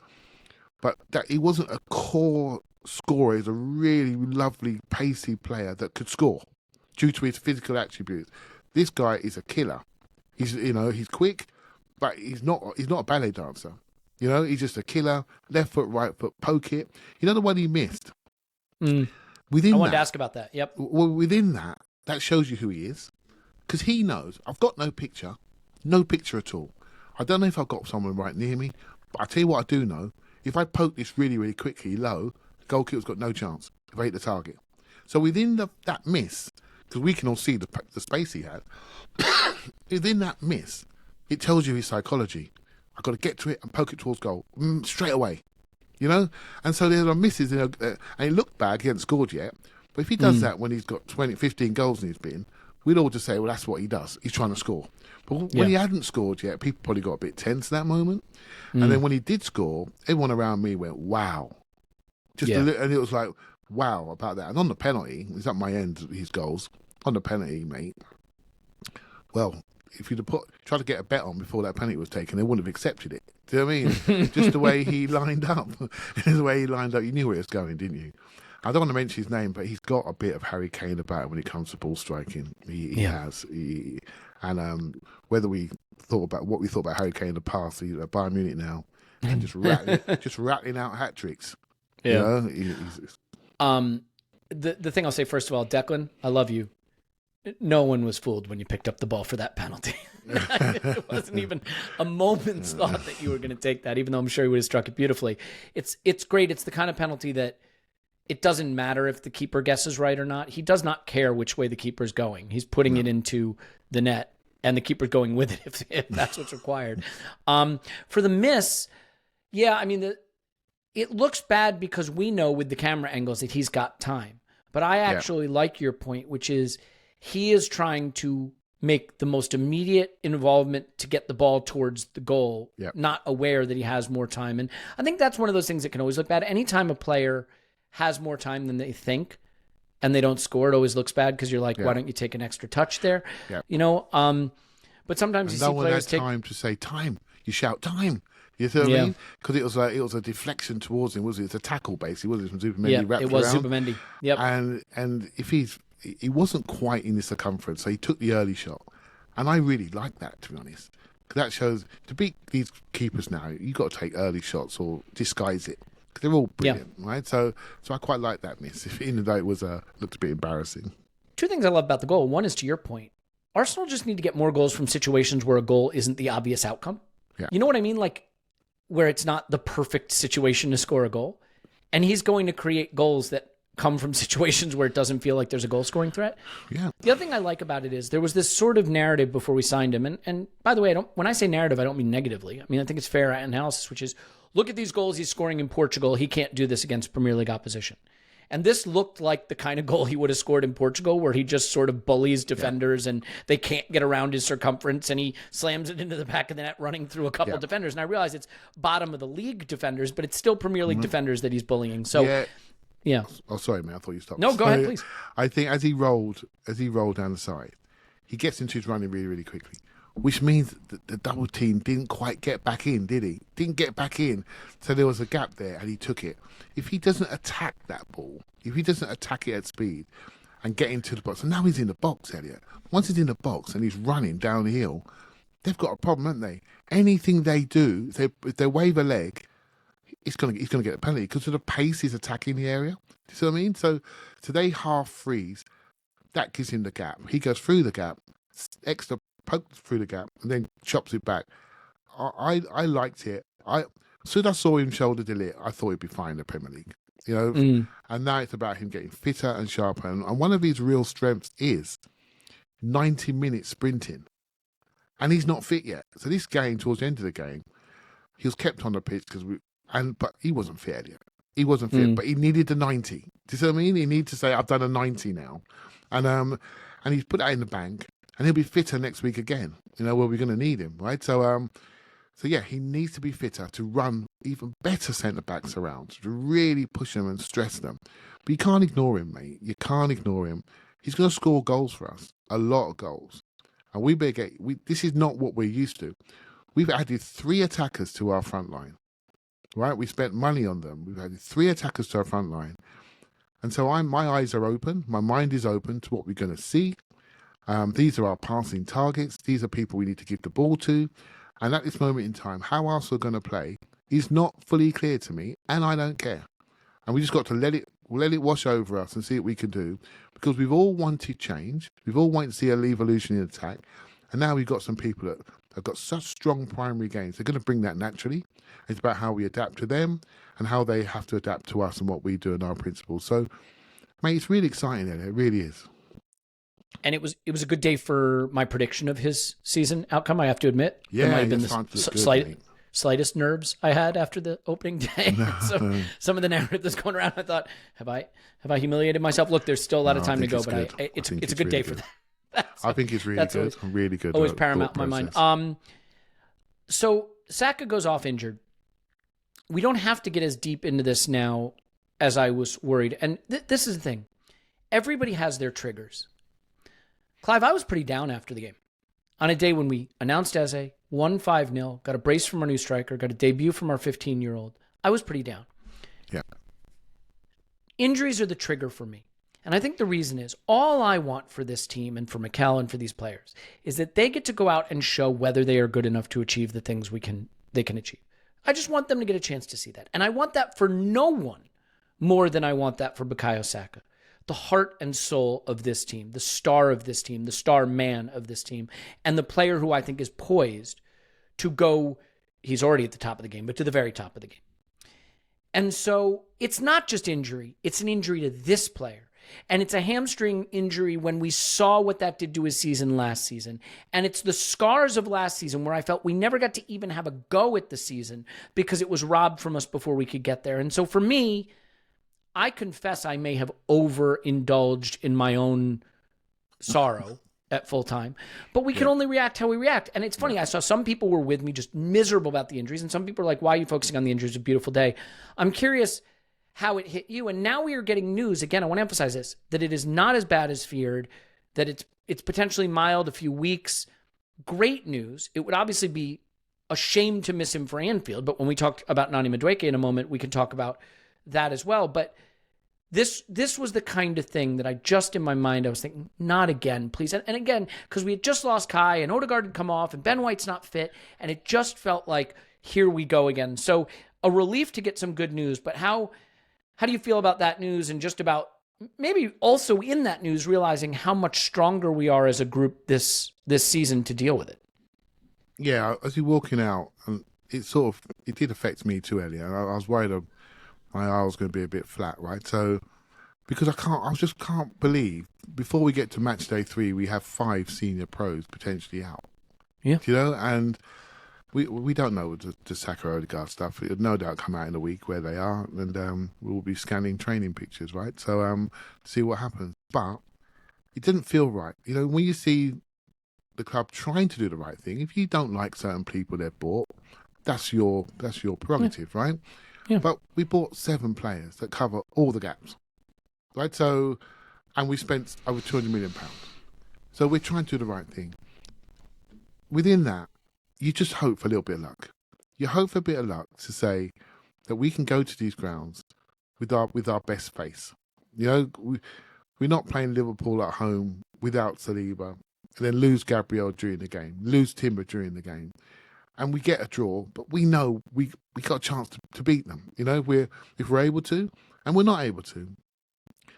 But that he wasn't a core scorer. He was a really lovely, pacey player that could score due to his physical attributes. This guy is a killer. He's quick, but he's not a ballet dancer. He's just a killer. Left foot, right foot, poke it. The one he missed. I wanted to ask about that. Yep. Well, within that shows you who he is, because he knows I've got no picture at all. I don't know if I've got someone right near me, but I tell you what I do know: if I poke this really, really quickly low, the goalkeeper's got no chance if I hit the target. So within that miss, because we can all see the space he had, within that miss, it tells you his psychology. I've got to get to it and poke it towards goal straight away, And so there are misses, and it looked bad, he hadn't scored yet, but if he does that when he's got 15 goals in his bin, we'd all just say, well, that's what he does. He's trying to score. But when he hadn't scored yet, people probably got a bit tense that moment. And then when he did score, everyone around me went, wow. And it was like, wow about that. And on the penalty, it's at my end, his goals. On the penalty, mate, well, if you'd have tried to get a bet on before that penalty was taken, they wouldn't have accepted it. Do you know what I mean? Just the way he lined up. You knew where it was going, didn't you? I don't want to mention his name, but he's got a bit of Harry Kane about him when it comes to ball striking. He has. And whether we thought about Harry Kane in the past, he's at Bayern Munich now, and just rattling out hat tricks. Yeah. The thing I'll say first of all, Declan, I love you. No one was fooled when you picked up the ball for that penalty. It wasn't even a moment's thought that you were going to take that, even though I'm sure he would have struck it beautifully. It's great. It's the kind of penalty that it doesn't matter if the keeper guesses right or not. He does not care which way the keeper's going. He's putting it into the net, and the keeper's going with it if that's what's required. For the miss, it looks bad because we know with the camera angles that he's got time. But I actually like your point, which is he is trying to make the most immediate involvement to get the ball towards the goal, not aware that he has more time. And I think that's one of those things that can always look bad. Anytime a player has more time than they think and they don't score, it always looks bad because you're like, why don't you take an extra touch there? Yeah. But sometimes you see players take time to say time. You shout time. You know what I mean? Because it was a deflection towards him, wasn't it? It's a tackle, basically, wasn't it? From Zubimendi. Yeah, it was Zubimendi. Yep. And if he wasn't quite in the circumference, so he took the early shot. And I really like that, to be honest. Because that shows, to beat these keepers now, you've got to take early shots or disguise it. Because they're all brilliant, right? So I quite like that miss. Even though it looked a bit embarrassing. Two things I love about the goal. One is, to your point, Arsenal just need to get more goals from situations where a goal isn't the obvious outcome. Yeah. You know what I mean? Like, where it's not the perfect situation to score a goal. And he's going to create goals that come from situations where it doesn't feel like there's a goal-scoring threat. Yeah. The other thing I like about it is there was this sort of narrative before we signed him. And by the way, when I say narrative, I don't mean negatively. I mean, I think it's fair analysis, which is, look at these goals he's scoring in Portugal. He can't do this against Premier League opposition. And this looked like the kind of goal he would have scored in Portugal, where he just sort of bullies defenders and they can't get around his circumference, and he slams it into the back of the net running through a couple of defenders. And I realize it's bottom of the league defenders, but it's still Premier League defenders that he's bullying. So, yeah. Oh, sorry, man. I thought you stopped. No, go ahead, please. I think as he rolled down the side, he gets into his running really, really quickly, which means that the double team didn't quite get back in, did he? Didn't get back in. So there was a gap there, and he took it. If he doesn't attack that ball, if he doesn't attack it at speed and get into the box, and now he's in the box, Elliot. Once he's in the box and he's running down the hill, they've got a problem, haven't they? Anything they do, if they wave a leg, he's gonna get a penalty because of the pace he's attacking the area. Do you see what I mean? So they half freeze. That gives him the gap. He goes through the gap, extra pokes through the gap, and then chops it back. I liked it. As soon as I saw him shoulder delete, I thought he'd be fine in the Premier League. You know, and now it's about him getting fitter and sharper. And one of his real strengths is 90-minute sprinting, and he's not fit yet. So this game, towards the end of the game, he was kept on the pitch but he wasn't fit yet. He wasn't fit, but he needed the 90. Do you see what I mean? He needs to say, "I've done a 90 now," and he's put that in the bank, and he'll be fitter next week again. You know, where we're going to need him, right? So yeah, he needs to be fitter to run even better centre-backs around, to really push them and stress them. But you can't ignore him, mate. You can't ignore him. He's going to score goals for us, a lot of goals. And we better this is not what we're used to. We've added 3 attackers to our front line, right? We spent money on them. We've added 3 attackers to our front line. And so my eyes are open. My mind is open to what we're going to see. These are our passing targets. These are people we need to give the ball to. And at this moment in time, how else we're going to play is not fully clear to me, and I don't care. And we just got to let it wash over us and see what we can do, because we've all wanted change. We've all wanted to see a evolution in attack. And now we've got some people that have got such strong primary games. They're going to bring that naturally. It's about how we adapt to them and how they have to adapt to us and what we do and our principles. So, mate, it's really exciting, Elliot. It really is. And it was a good day for my prediction of his season outcome, I have to admit. Yeah, it might have been the slightest nerves I had after the opening day. So some of the narrative that's going around, I thought, have I humiliated myself? Look, there's still a lot of time to go, but it's a good day for that. I think it's really good. Really good. Always paramount in my mind. So Saka goes off injured. We don't have to get as deep into this now as I was worried. And this is the thing. Everybody has their triggers. Clive, I was pretty down after the game. On a day when we announced Eze, won 5-0, got a brace from our new striker, got a debut from our 15-year-old. I was pretty down. Yeah. Injuries are the trigger for me. And I think the reason is, all I want for this team and for Mikel and for these players is that they get to go out and show whether they are good enough to achieve the things they can achieve. I just want them to get a chance to see that. And I want that for no one more than I want that for Bukayo Saka. The heart and soul of this team, the star of this team, the star man of this team, and the player who I think is poised to go, he's already at the top of the game, but to the very top of the game. And so it's not just injury, it's an injury to this player. And it's a hamstring injury when we saw what that did to his season last season. And it's the scars of last season where I felt we never got to even have a go at the season because it was robbed from us before we could get there. And so for me, I confess I may have overindulged in my own sorrow at full time, but we can only react how we react. And it's funny, I saw some people were with me just miserable about the injuries, and some people are like, why are you focusing on the injuries? It's a beautiful day. I'm curious how it hit you. And now we are getting news, again, I want to emphasize this, that it is not as bad as feared, that it's potentially mild, a few weeks. Great news. It would obviously be a shame to miss him for Anfield, but when we talk about Noni Madueke in a moment, we can talk about that as well. But this was the kind of thing that I just in my mind, I was thinking, not again, please. And again, because we had just lost Kai and Odegaard had come off and Ben White's not fit. And it just felt like, here we go again. So a relief to get some good news, but how do you feel about that news, and just about maybe also in that news, realizing how much stronger we are as a group this season to deal with it? Yeah, as you're walking out, it did affect me too, Elliot. I was worried my eye was going to be a bit flat, right? So, because I just can't believe, before we get to match day 3, we have 5 senior pros potentially out. Yeah. You know, and we don't know the Saka Odegaard stuff. It'll no doubt come out in a week where they are, and we'll be scanning training pictures, right? So see what happens. But it didn't feel right. You know, when you see the club trying to do the right thing, if you don't like certain people they've bought, that's your prerogative, right? Yeah. But we bought 7 players that cover all the gaps, right? So, and we spent over £200 million. So we're trying to do the right thing. Within that, you just hope for a little bit of luck. You hope for a bit of luck to say that we can go to these grounds with our best face. You know, we're not playing Liverpool at home without Saliba, and then lose Gabriel during the game, lose Timber during the game, and we get a draw. But we know we got a chance to beat them. You know, if we're able to, and we're not able to.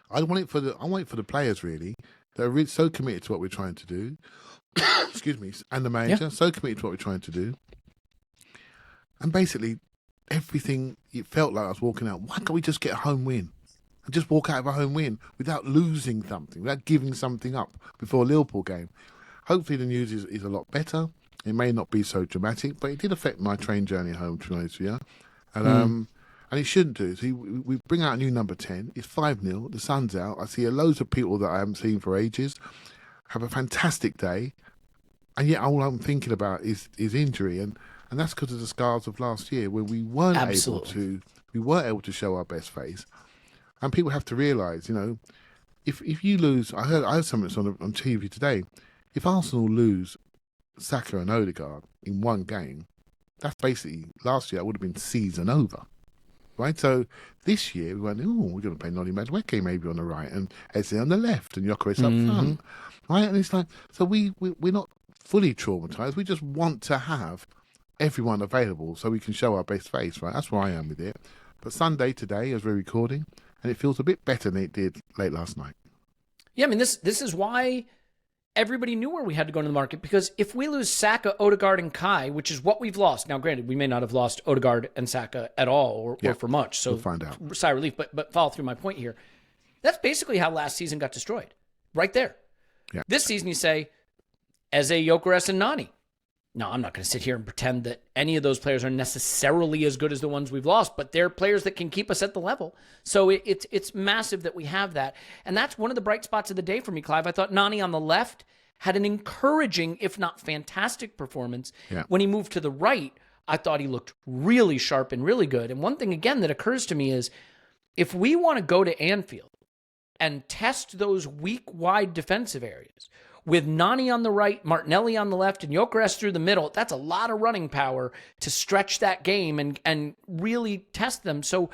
I want it for the players really that are really so committed to what we're trying to do. Excuse me, and the manager so committed to what we're trying to do, and basically everything. It felt like I was walking out. Why can't we just get a home win and just walk out of a home win without losing something, without giving something up before a Liverpool game? Hopefully the news is a lot better. It may not be so dramatic, but it did affect my train journey home, to be honest with you. And it shouldn't do. So we bring out a new number 10. It's 5-0. The sun's out. I see loads of people that I haven't seen for ages. Have a fantastic day, and yet all I'm thinking about is injury, and that's because of the scars of last year where we weren't able to show our best face. And people have to realise, you know, if you lose, I heard something on TV today. If Arsenal lose Saka and Odegaard in one game, that's basically last year. It would have been season over. Right, so this year we went, we're going to play Noni Madueke maybe on the right and Eze on the left and Gyokeres up front, right? And it's like, so we're not fully traumatised. We just want to have everyone available so we can show our best face, right? That's where I am with it. But Sunday today, as we're recording, and it feels a bit better than it did late last night. Yeah, I mean, this is why everybody knew where we had to go into the market, because if we lose Saka, Odegaard, and Kai, which is what we've lost. Now, granted, we may not have lost Odegaard and Saka at all or for much. So we'll find out. Sigh of relief, but follow through my point here. That's basically how last season got destroyed. Right there. Yeah. This season, you say, Eze, Gyokeres, and Noni. No, I'm not going to sit here and pretend that any of those players are necessarily as good as the ones we've lost, but they're players that can keep us at the level. So it's massive that we have that. And that's one of the bright spots of the day for me, Clive. I thought Noni on the left had an encouraging, if not fantastic, performance. Yeah. When he moved to the right, I thought he looked really sharp and really good. And one thing, again, that occurs to me is if we want to go to Anfield and test those weak, wide defensive areas, with Noni on the right, Martinelli on the left, and Gyokeres through the middle, that's a lot of running power to stretch that game and really test them. So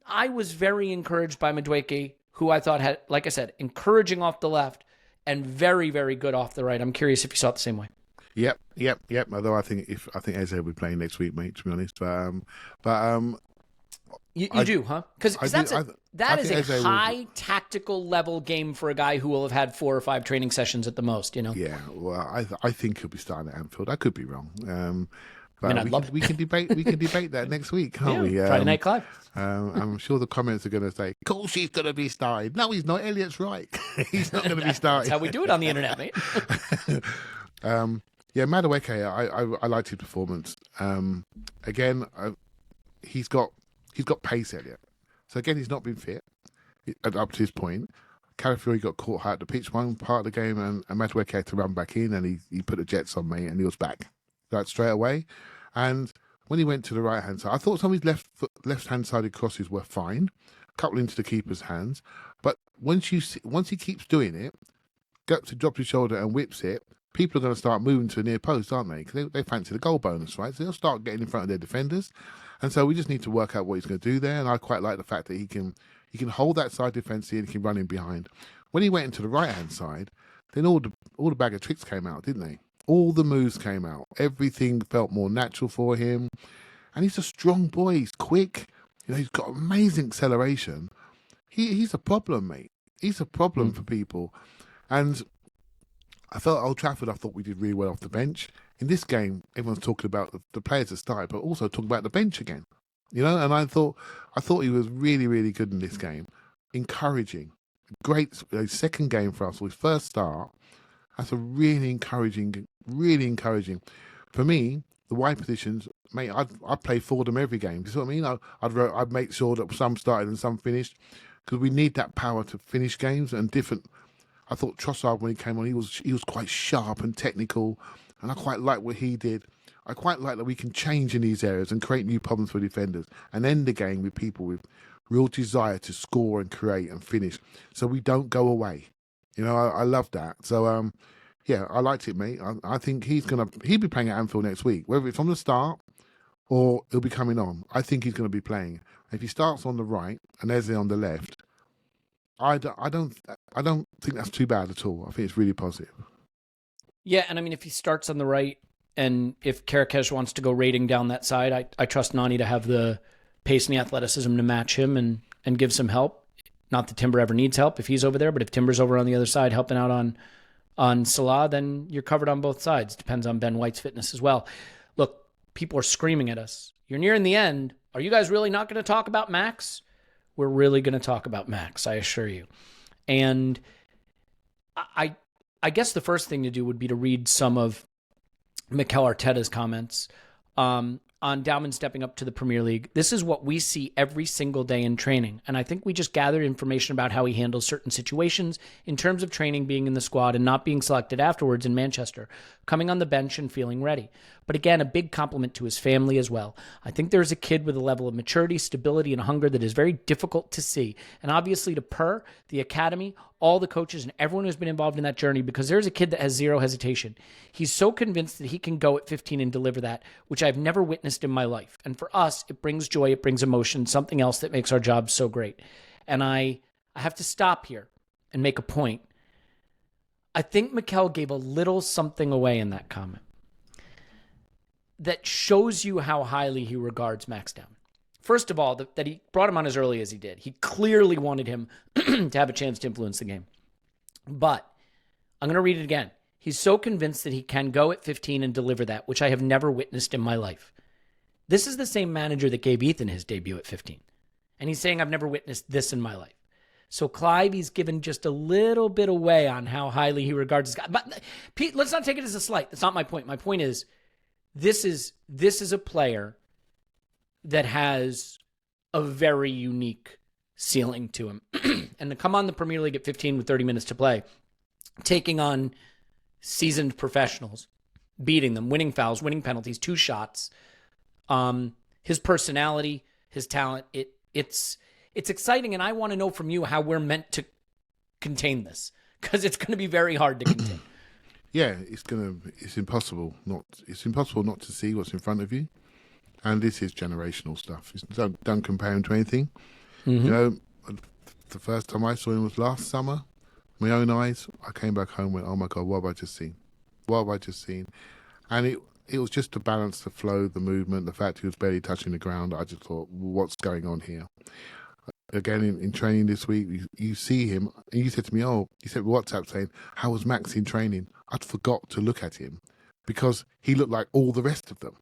I was very encouraged by Madueke, who I thought had, like I said, encouraging off the left and very, very good off the right. I'm curious if you saw it the same way. Yep. Although I think Eze will be playing next week, mate, to be honest. You do, huh? Because that is a high tactical level game for a guy who will have had 4 or 5 training sessions at the most, you know? Yeah, well, I think he'll be starting at Anfield. I could be wrong. We can debate that next week, can't we? Friday Night Clive. I'm sure the comments are going to say, of course he's going to be starting. No, he's not. Elliot's right. He's not going to be starting. That's how we do it on the internet, mate. Yeah, Madueke, I liked his performance. Again, he's got pace, Elliot. So again, he's not been fit up to his point. Calafiori got caught hard at the pitch one part of the game, and Madueke had to run back in, and he put the jets on me, and he was back straight away. And when he went to the right hand side, I thought some of his left hand sided crosses were fine, a couple into the keeper's hands. But once he keeps doing it, gets to drop his shoulder and whips it, people are going to start moving to the near post, aren't they? Because they fancy the goal bonus, right? So they'll start getting in front of their defenders. And so we just need to work out what he's going to do there. And I quite like the fact that he can hold that side defensively and he can run in behind. When he went into the right-hand side, then all the bag of tricks came out, didn't they? All the moves came out. Everything felt more natural for him. And he's a strong boy. He's quick. You know, he's got amazing acceleration. He's a problem, mate. He's a problem for people. And I felt Old Trafford, I thought we did really well off the bench. In this game, everyone's talking about the players that started, but also talking about the bench again. You know, and I thought he was really, really good in this game. Encouraging. Great second game for us, his first start. That's a really encouraging. For me, the wide positions, mate, I'd play for them every game. You see what I mean? I'd make sure that some started and some finished, because we need that power to finish games and different. I thought Trossard, when he came on, he was quite sharp and technical, and I quite like what he did. I quite like that we can change in these areas and create new problems for defenders and end the game with people with real desire to score and create and finish, so we don't go away. You know, I love that. So, yeah, I liked it, mate. I think he'll be playing at Anfield next week, whether it's from the start or he'll be coming on. I think he's going to be playing. If he starts on the right and Eze on the left, I don't think that's too bad at all. I think it's really positive. Yeah, and I mean, if he starts on the right and if Gyokeres wants to go raiding down that side, I trust Noni to have the pace and the athleticism to match him and give some help. Not that Timber ever needs help if he's over there, but if Timber's over on the other side helping out on Salah, then you're covered on both sides. Depends on Ben White's fitness as well. Look, people are screaming at us. You're nearing the end. Are you guys really not going to talk about Max? We're really going to talk about Max, I assure you. And I guess the first thing to do would be to read some of Mikel Arteta's comments on Dowman stepping up to the Premier League. This is what we see every single day in training. And I think we just gathered information about how he handles certain situations in terms of training, being in the squad and not being selected afterwards in Manchester, coming on the bench and feeling ready. But again, a big compliment to his family as well. I think there's a kid with a level of maturity, stability, and hunger that is very difficult to see. And obviously to Per, the academy, all the coaches, and everyone who's been involved in that journey, because there's a kid that has zero hesitation. He's so convinced that he can go at 15 and deliver that, which I've never witnessed in my life. And for us, it brings joy, it brings emotion, something else that makes our job so great. And I have to stop here and make a point. I think Mikel gave a little something away in that comment that shows you how highly he regards Max Dowman. First of all, that he brought him on as early as he did. He clearly wanted him to have a chance to influence the game. But I'm going to read it again. He's so convinced that he can go at 15 and deliver that, which I have never witnessed in my life. This is the same manager that gave Ethan his debut at 15. And he's saying, I've never witnessed this in my life. So Clive, he's given just a little bit away on how highly he regards this guy. But Pete, let's not take it as a slight. That's not my point. My point is, this is a player that has a very unique ceiling to him. And to come on the Premier League at 15 with 30 minutes to play, taking on seasoned professionals, beating them, winning fouls, winning penalties, 2 shots, his personality, his talent, it's exciting, and I want to know from you how we're meant to contain this, because it's going to be very hard to contain. Yeah, it's impossible not to see what's in front of you, and this is generational stuff. Don't compare him to anything. Mm-hmm. You know, the first time I saw him was last summer. My own eyes. I came back home and went, "Oh my God, what have I just seen? What have I just seen?" And it was just to balance the flow, the movement, the fact he was barely touching the ground. I just thought, what's going on here? Again, in training this week, you see him, and you said to me, you said WhatsApp saying, how was Max in training? I'd forgot to look at him because he looked like all the rest of them.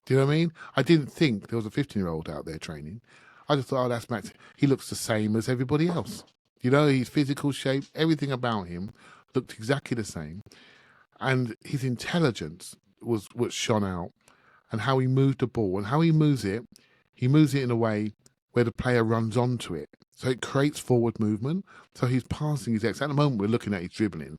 Do you know what I mean? I didn't think there was a 15-year-old out there training. I just thought, that's Max. He looks the same as everybody else. You know, his physical shape, everything about him looked exactly the same. And his intelligence was what shone out, and how he moved the ball and how he moves it in a way where the player runs onto it. So it creates forward movement. So he's passing his At the moment, we're looking at his dribbling,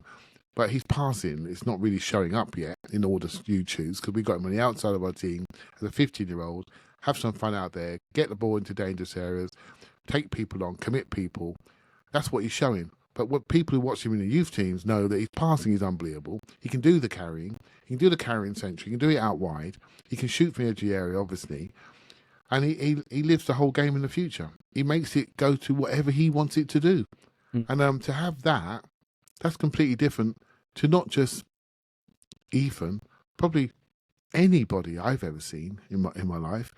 but his passing is not really showing up yet in order you choose, because we got him on the outside of our team as a 15-year-old, have some fun out there, get the ball into dangerous areas, take people on, commit people. That's what he's showing. But what people who watch him in the youth teams know that his passing is unbelievable. He can do the carrying. He can do the carrying century. He can do it out wide. He can shoot from the edge of the area, obviously. And he lives the whole game in the future. He makes it go to whatever he wants it to do. And to have that's completely different to not just Ethan, probably anybody I've ever seen in my life.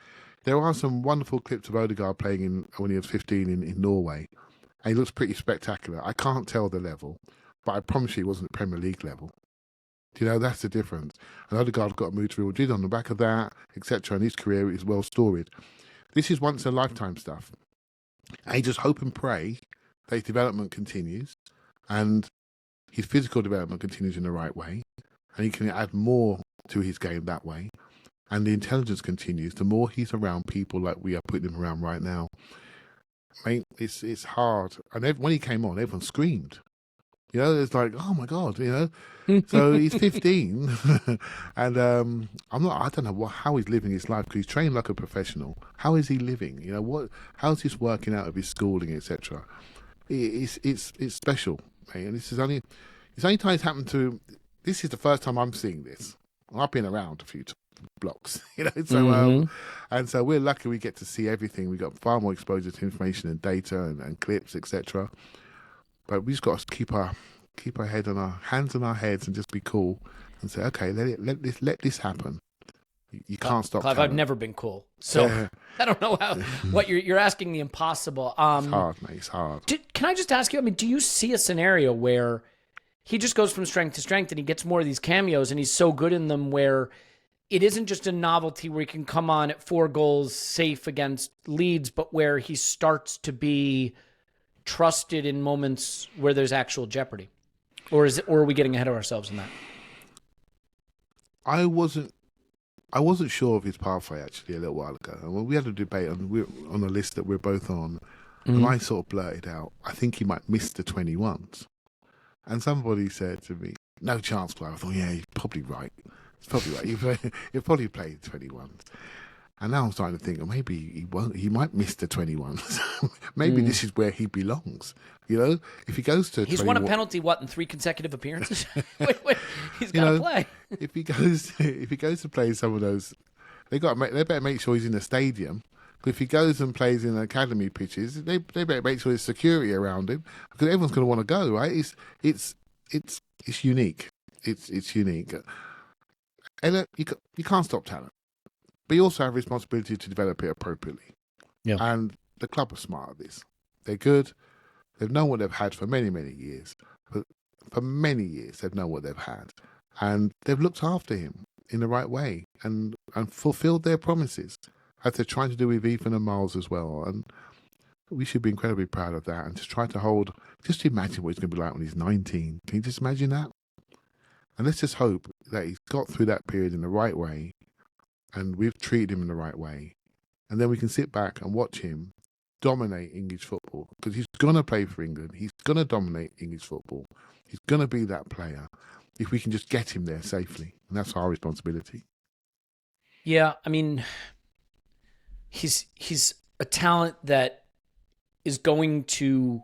There are some wonderful clips of Odegaard playing when he was 15 in Norway. And he looks pretty spectacular. I can't tell the level, but I promise you it wasn't Premier League level. Do you know, that's the difference. And Odegaard got moved to Real Madrid on the back of that, etc. And his career is well storied. This is once in a lifetime stuff. And you just hope and pray that his development continues and his physical development continues in the right way. And he can add more to his game that way. and the intelligence continues, the more he's around people like we are putting him around right now, mate, it's hard. And when he came on, everyone screamed. You know, it's like, oh my God, you know. So he's 15, and I don't know how he's living his life, because he's trained like a professional. How is he living? You know, how's this working out of his schooling, etc. It's special, mate. And it's only time it's happened to. This is the first time I'm seeing this. I've been around a few blocks, you know. So and so we're lucky we get to see everything. We got far more exposure to information and data and clips, etc. But we just got to keep our head on our hands on our heads and just be cool and say, okay, let this happen. You can't stop. Clive, I've never been cool, so I don't know what you're asking the impossible. It's hard, mate. It's hard. Can I just ask you? I mean, do you see a scenario where he just goes from strength to strength and he gets more of these cameos and he's so good in them where it isn't just a novelty where he can come on at 4 goals safe against Leeds, but where he starts to be trusted in moments where there's actual jeopardy? Or are we getting ahead of ourselves in that? I wasn't sure of his pathway actually a little while ago. And we had a debate on a list that we're both on, and I sort of blurted out, I think he might miss the 21s. And somebody said to me, no chance, Clive. I thought, yeah, he's probably right. He's probably right. He'll probably play the 21s. And now I'm starting to think, maybe he won't. He might miss the 21s. Maybe this is where he belongs. You know, if he goes to, he's won a penalty in 3 consecutive appearances. He's got to play. If he goes to play some of those, they better make sure he's in a stadium. But if he goes and plays in academy pitches, they better make sure there's security around him, because everyone's going to want to go, right? It's unique. It's unique. And you can't stop talent. But you also have a responsibility to develop it appropriately. Yeah. And the club are smart at this. They're good. They've known what they've had for many, many years. But for many years, they've known what they've had. And they've looked after him in the right way and fulfilled their promises, as they're trying to do with Ethan and Miles as well. And we should be incredibly proud of that, and just try to just imagine what he's going to be like when he's 19. Can you just imagine that? And let's just hope that he's got through that period in the right way, and we've treated him in the right way. And then we can sit back and watch him dominate English football, because he's going to play for England. He's going to dominate English football. He's going to be that player if we can just get him there safely. And that's our responsibility. Yeah, I mean, he's a talent that is going to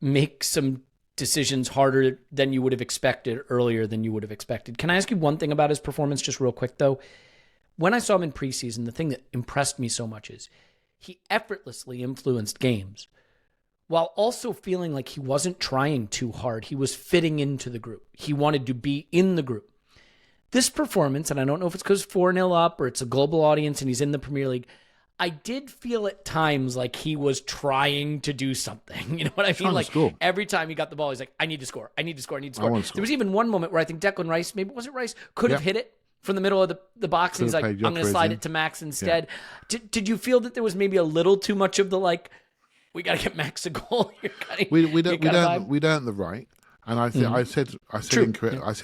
make some decisions harder than you would have expected, earlier than you would have expected. Can I ask you one thing about his performance just real quick, though? When I saw him in preseason, the thing that impressed me so much is he effortlessly influenced games while also feeling like he wasn't trying too hard. He was fitting into the group. He wanted to be in the group. This performance, and I don't know if it's because 4-0 up or it's a global audience and he's in the Premier League, I did feel at times like he was trying to do something. You know what I mean? Like every time he got the ball, he's like, I need to score. I need to score. I need to score. There was even one moment where I think Declan Rice, maybe was it Rice, could have hit it from the middle of the box. And he's like, I'm going to slide it to Max instead. Yeah. Did you feel that there was maybe a little too much of the like, we got to get Max a goal? We don't the right. And I said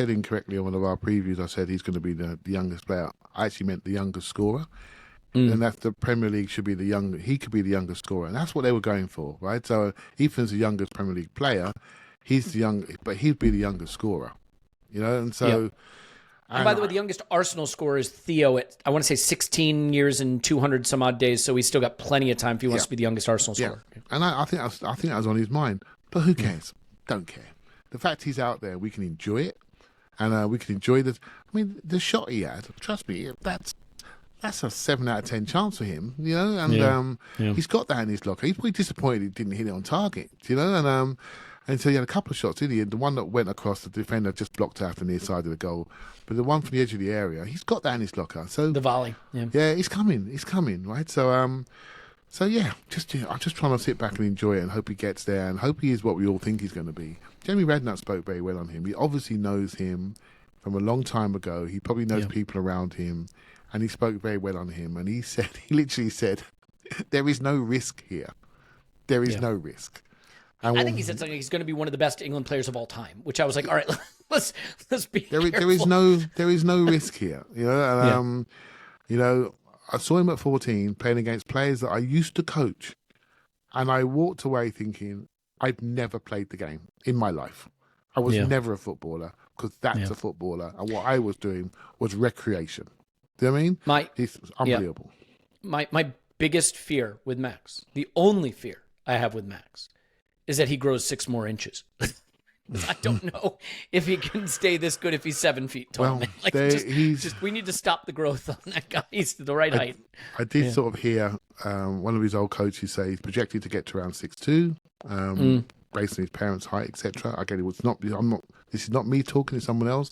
incorrectly on one of our previews. I said he's going to be the youngest player. I actually meant the youngest scorer. And that's the Premier League should be he could be the youngest scorer. And that's what they were going for, right? So Ethan's the youngest Premier League player. But he'd be the youngest scorer, you know? And so... Yeah. And by the way, the youngest Arsenal scorer is Theo at, I want to say 16 years and 200 some odd days. So he's still got plenty of time if he wants to be the youngest Arsenal scorer. And I think that was on his mind. But who cares? Don't care. The fact he's out there, we can enjoy it. And we can enjoy the... I mean, the shot he had, trust me, that's a 7 out of 10 chance for him, you know, and he's got that in his locker. He's probably disappointed he didn't hit it on target, you know, and so he had a couple of shots, didn't he? The one that went across the defender just blocked out the near side of the goal, but the one from the edge of the area, he's got that in his locker. So the volley, he's coming, right? So I'm just trying to sit back and enjoy it and hope he gets there and hope he is what we all think he's going to be. Jeremy Redknapp spoke very well on him. He obviously knows him from a long time ago. He probably knows people around him. And he spoke very well on him. And he literally said, there is no risk here. There is no risk. And I think he said something. He's going to be one of the best England players of all time, which I was like, all right, let's be careful. There is no risk here, you know. You know, I saw him at 14 playing against players that I used to coach, and I walked away thinking, I've never played the game in my life. I was never a footballer, because that's a footballer, and what I was doing was recreation. Do you know what I mean? It's unbelievable. My biggest fear with Max, the only fear I have with Max, is that he grows 6 more inches. I don't know if he can stay this good if he's 7 feet tall. Well, like, we need to stop the growth on that guy. He's the right height. I did sort of hear one of his old coaches say he's projected to get to around 6'2", based on his parents' height, etc. Again, this is not me talking, it's someone else.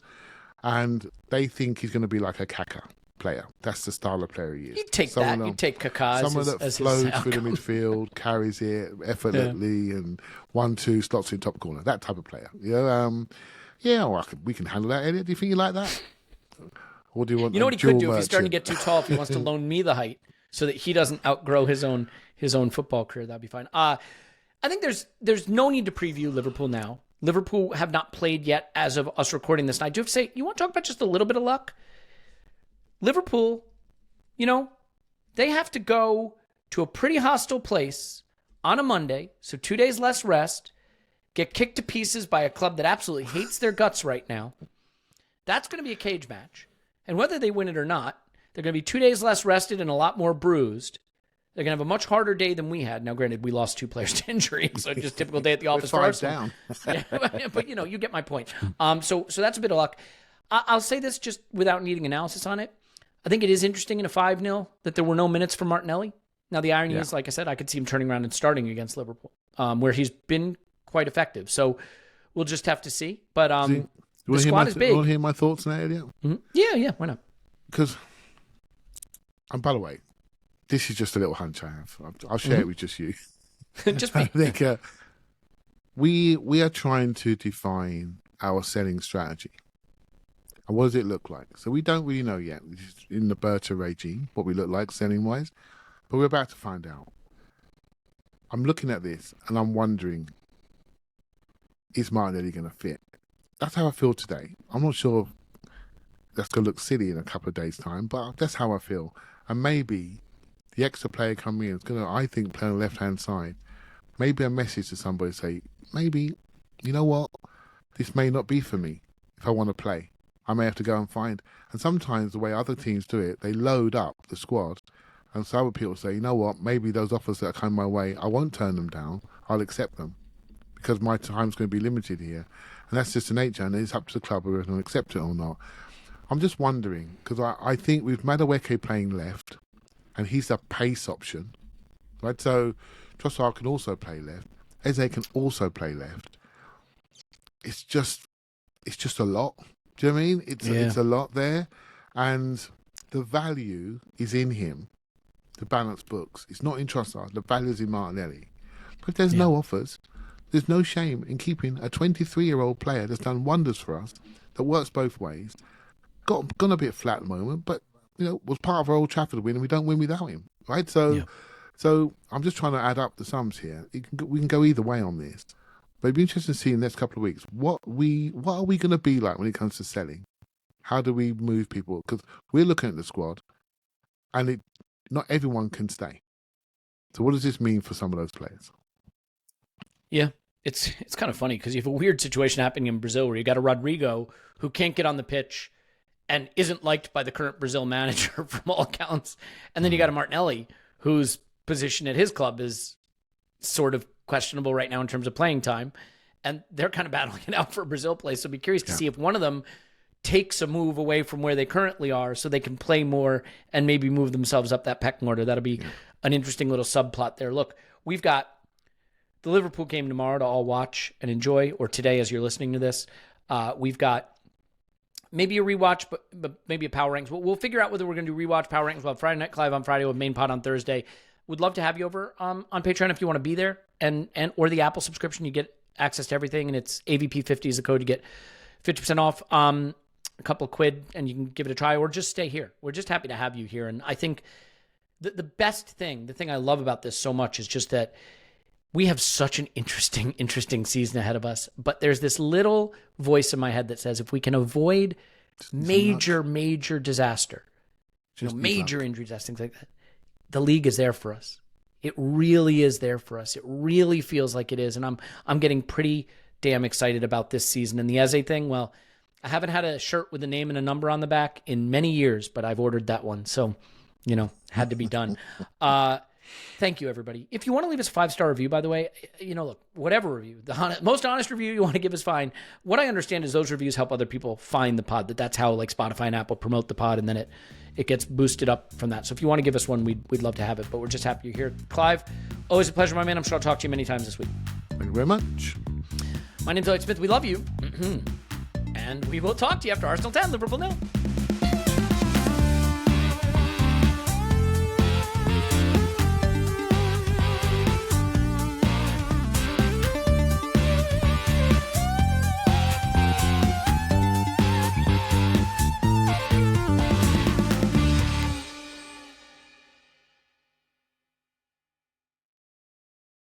And they think he's going to be like a Saka player. That's the style of player he is. You take that. You take Kaká someone that flows through the midfield, carries it effortlessly, and 1-2 slots in top corner. That type of player. We can handle that. Elliot, do you think you like that? Or do you want? You know what he could do if he's starting to get too tall? If he wants to loan me the height so that he doesn't outgrow his own football career, that'd be fine. I think there's no need to preview Liverpool now. Liverpool have not played yet as of us recording this. And I do have to say, you want to talk about just a little bit of luck? Liverpool, they have to go to a pretty hostile place on a Monday, so 2 days less rest, get kicked to pieces by a club that absolutely hates their guts right now. That's going to be a cage match. And whether they win it or not, they're going to be 2 days less rested and a lot more bruised. They're going to have a much harder day than we had. Now, granted, we lost 2 players to injury, so just typical day at the office for Arsenal. But you get my point. So that's a bit of luck. I'll say this just without needing analysis on it. I think it is interesting in a 5-0 that there were no minutes for Martinelli. Now, the irony is, like I said, I could see him turning around and starting against Liverpool, where he's been quite effective. So we'll just have to see. But the squad is big. You want to hear my thoughts now, Elliot? Mm-hmm. Yeah, why not? Because, and by the way, this is just a little hunch I have. I'll share it with just you. Just me. I think we are trying to define our selling strategy. And what does it look like? So we don't really know yet in the Berta regime what we look like selling-wise, but we're about to find out. I'm looking at this and I'm wondering, is Martinelli going to fit? That's how I feel today. I'm not sure that's going to look silly in a couple of days' time, but that's how I feel. And maybe the extra player coming in is going to, I think, play on the left-hand side. Maybe a message to somebody say, maybe, you know what? This may not be for me if I want to play. I may have to go and find. And sometimes the way other teams do it, they load up the squad. And so other people say, you know what, maybe those offers that are coming my way, I won't turn them down. I'll accept them because my time's going to be limited here. And that's just the nature. And it's up to the club whether they accept it or not. I'm just wondering, because I think with Madueke playing left, and he's a pace option, right? So Trossard can also play left. Eze can also play left. It's just a lot. Do you know what I mean? It's a lot there. And the value is in him, the balance books. It's not in Trossard. The value is in Martinelli. But if there's no offers, there's no shame in keeping a 23-year-old player that's done wonders for us, that works both ways, gone a bit flat at the moment, but was part of our Old Trafford win, and we don't win without him, right? So I'm just trying to add up the sums here. We can go either way on this. But it'd be interesting to see in the next couple of weeks what are we going to be like when it comes to selling? How do we move people? Because we're looking at the squad, and not everyone can stay. So what does this mean for some of those players? Yeah, it's kind of funny because you have a weird situation happening in Brazil where you got a Rodrigo who can't get on the pitch and isn't liked by the current Brazil manager from all accounts, and then you got a Martinelli whose position at his club is sort of questionable right now in terms of playing time, and they're kind of battling it out for a Brazil place. So I'd be curious to see if one of them takes a move away from where they currently are so they can play more and maybe move themselves up that pecking order. That'll be an interesting little subplot there. Look, we've got the Liverpool game tomorrow to all watch and enjoy, or today as you're listening to this. We've got maybe a rewatch, but maybe a power rankings. We'll figure out whether we're going to do rewatch, power rankings. We'll have Friday Night Clive on Friday with main pod on Thursday. Would love to have you over on Patreon if you want to be there, and or the Apple subscription. You get access to everything, and it's AVP50 is the code to get 50% off. A couple of quid, and you can give it a try, or just stay here. We're just happy to have you here, and I think the best thing, the thing I love about this so much, is just that we have such an interesting season ahead of us. But there's this little voice in my head that says if we can avoid major disaster, major injury tests, things like that. The league is there for us. It really is there for us. It really feels like it is. And I'm getting pretty damn excited about this season. And the Eze thing, well, I haven't had a shirt with a name and a number on the back in many years, but I've ordered that one. So, had to be done. Thank you, everybody. If you want to leave us a 5-star review, by the way, look, whatever review, the most honest review you want to give is fine. What I understand is those reviews help other people find the pod. That's how like Spotify and Apple promote the pod, and then it gets boosted up from that. So if you want to give us one, we'd love to have it. But we're just happy you're here. Clive, always a pleasure, my man. I'm sure I'll talk to you many times this week. Thank you very much. My name's Elliot Smith. We love you. And we will talk to you after Arsenal 10, Liverpool 0.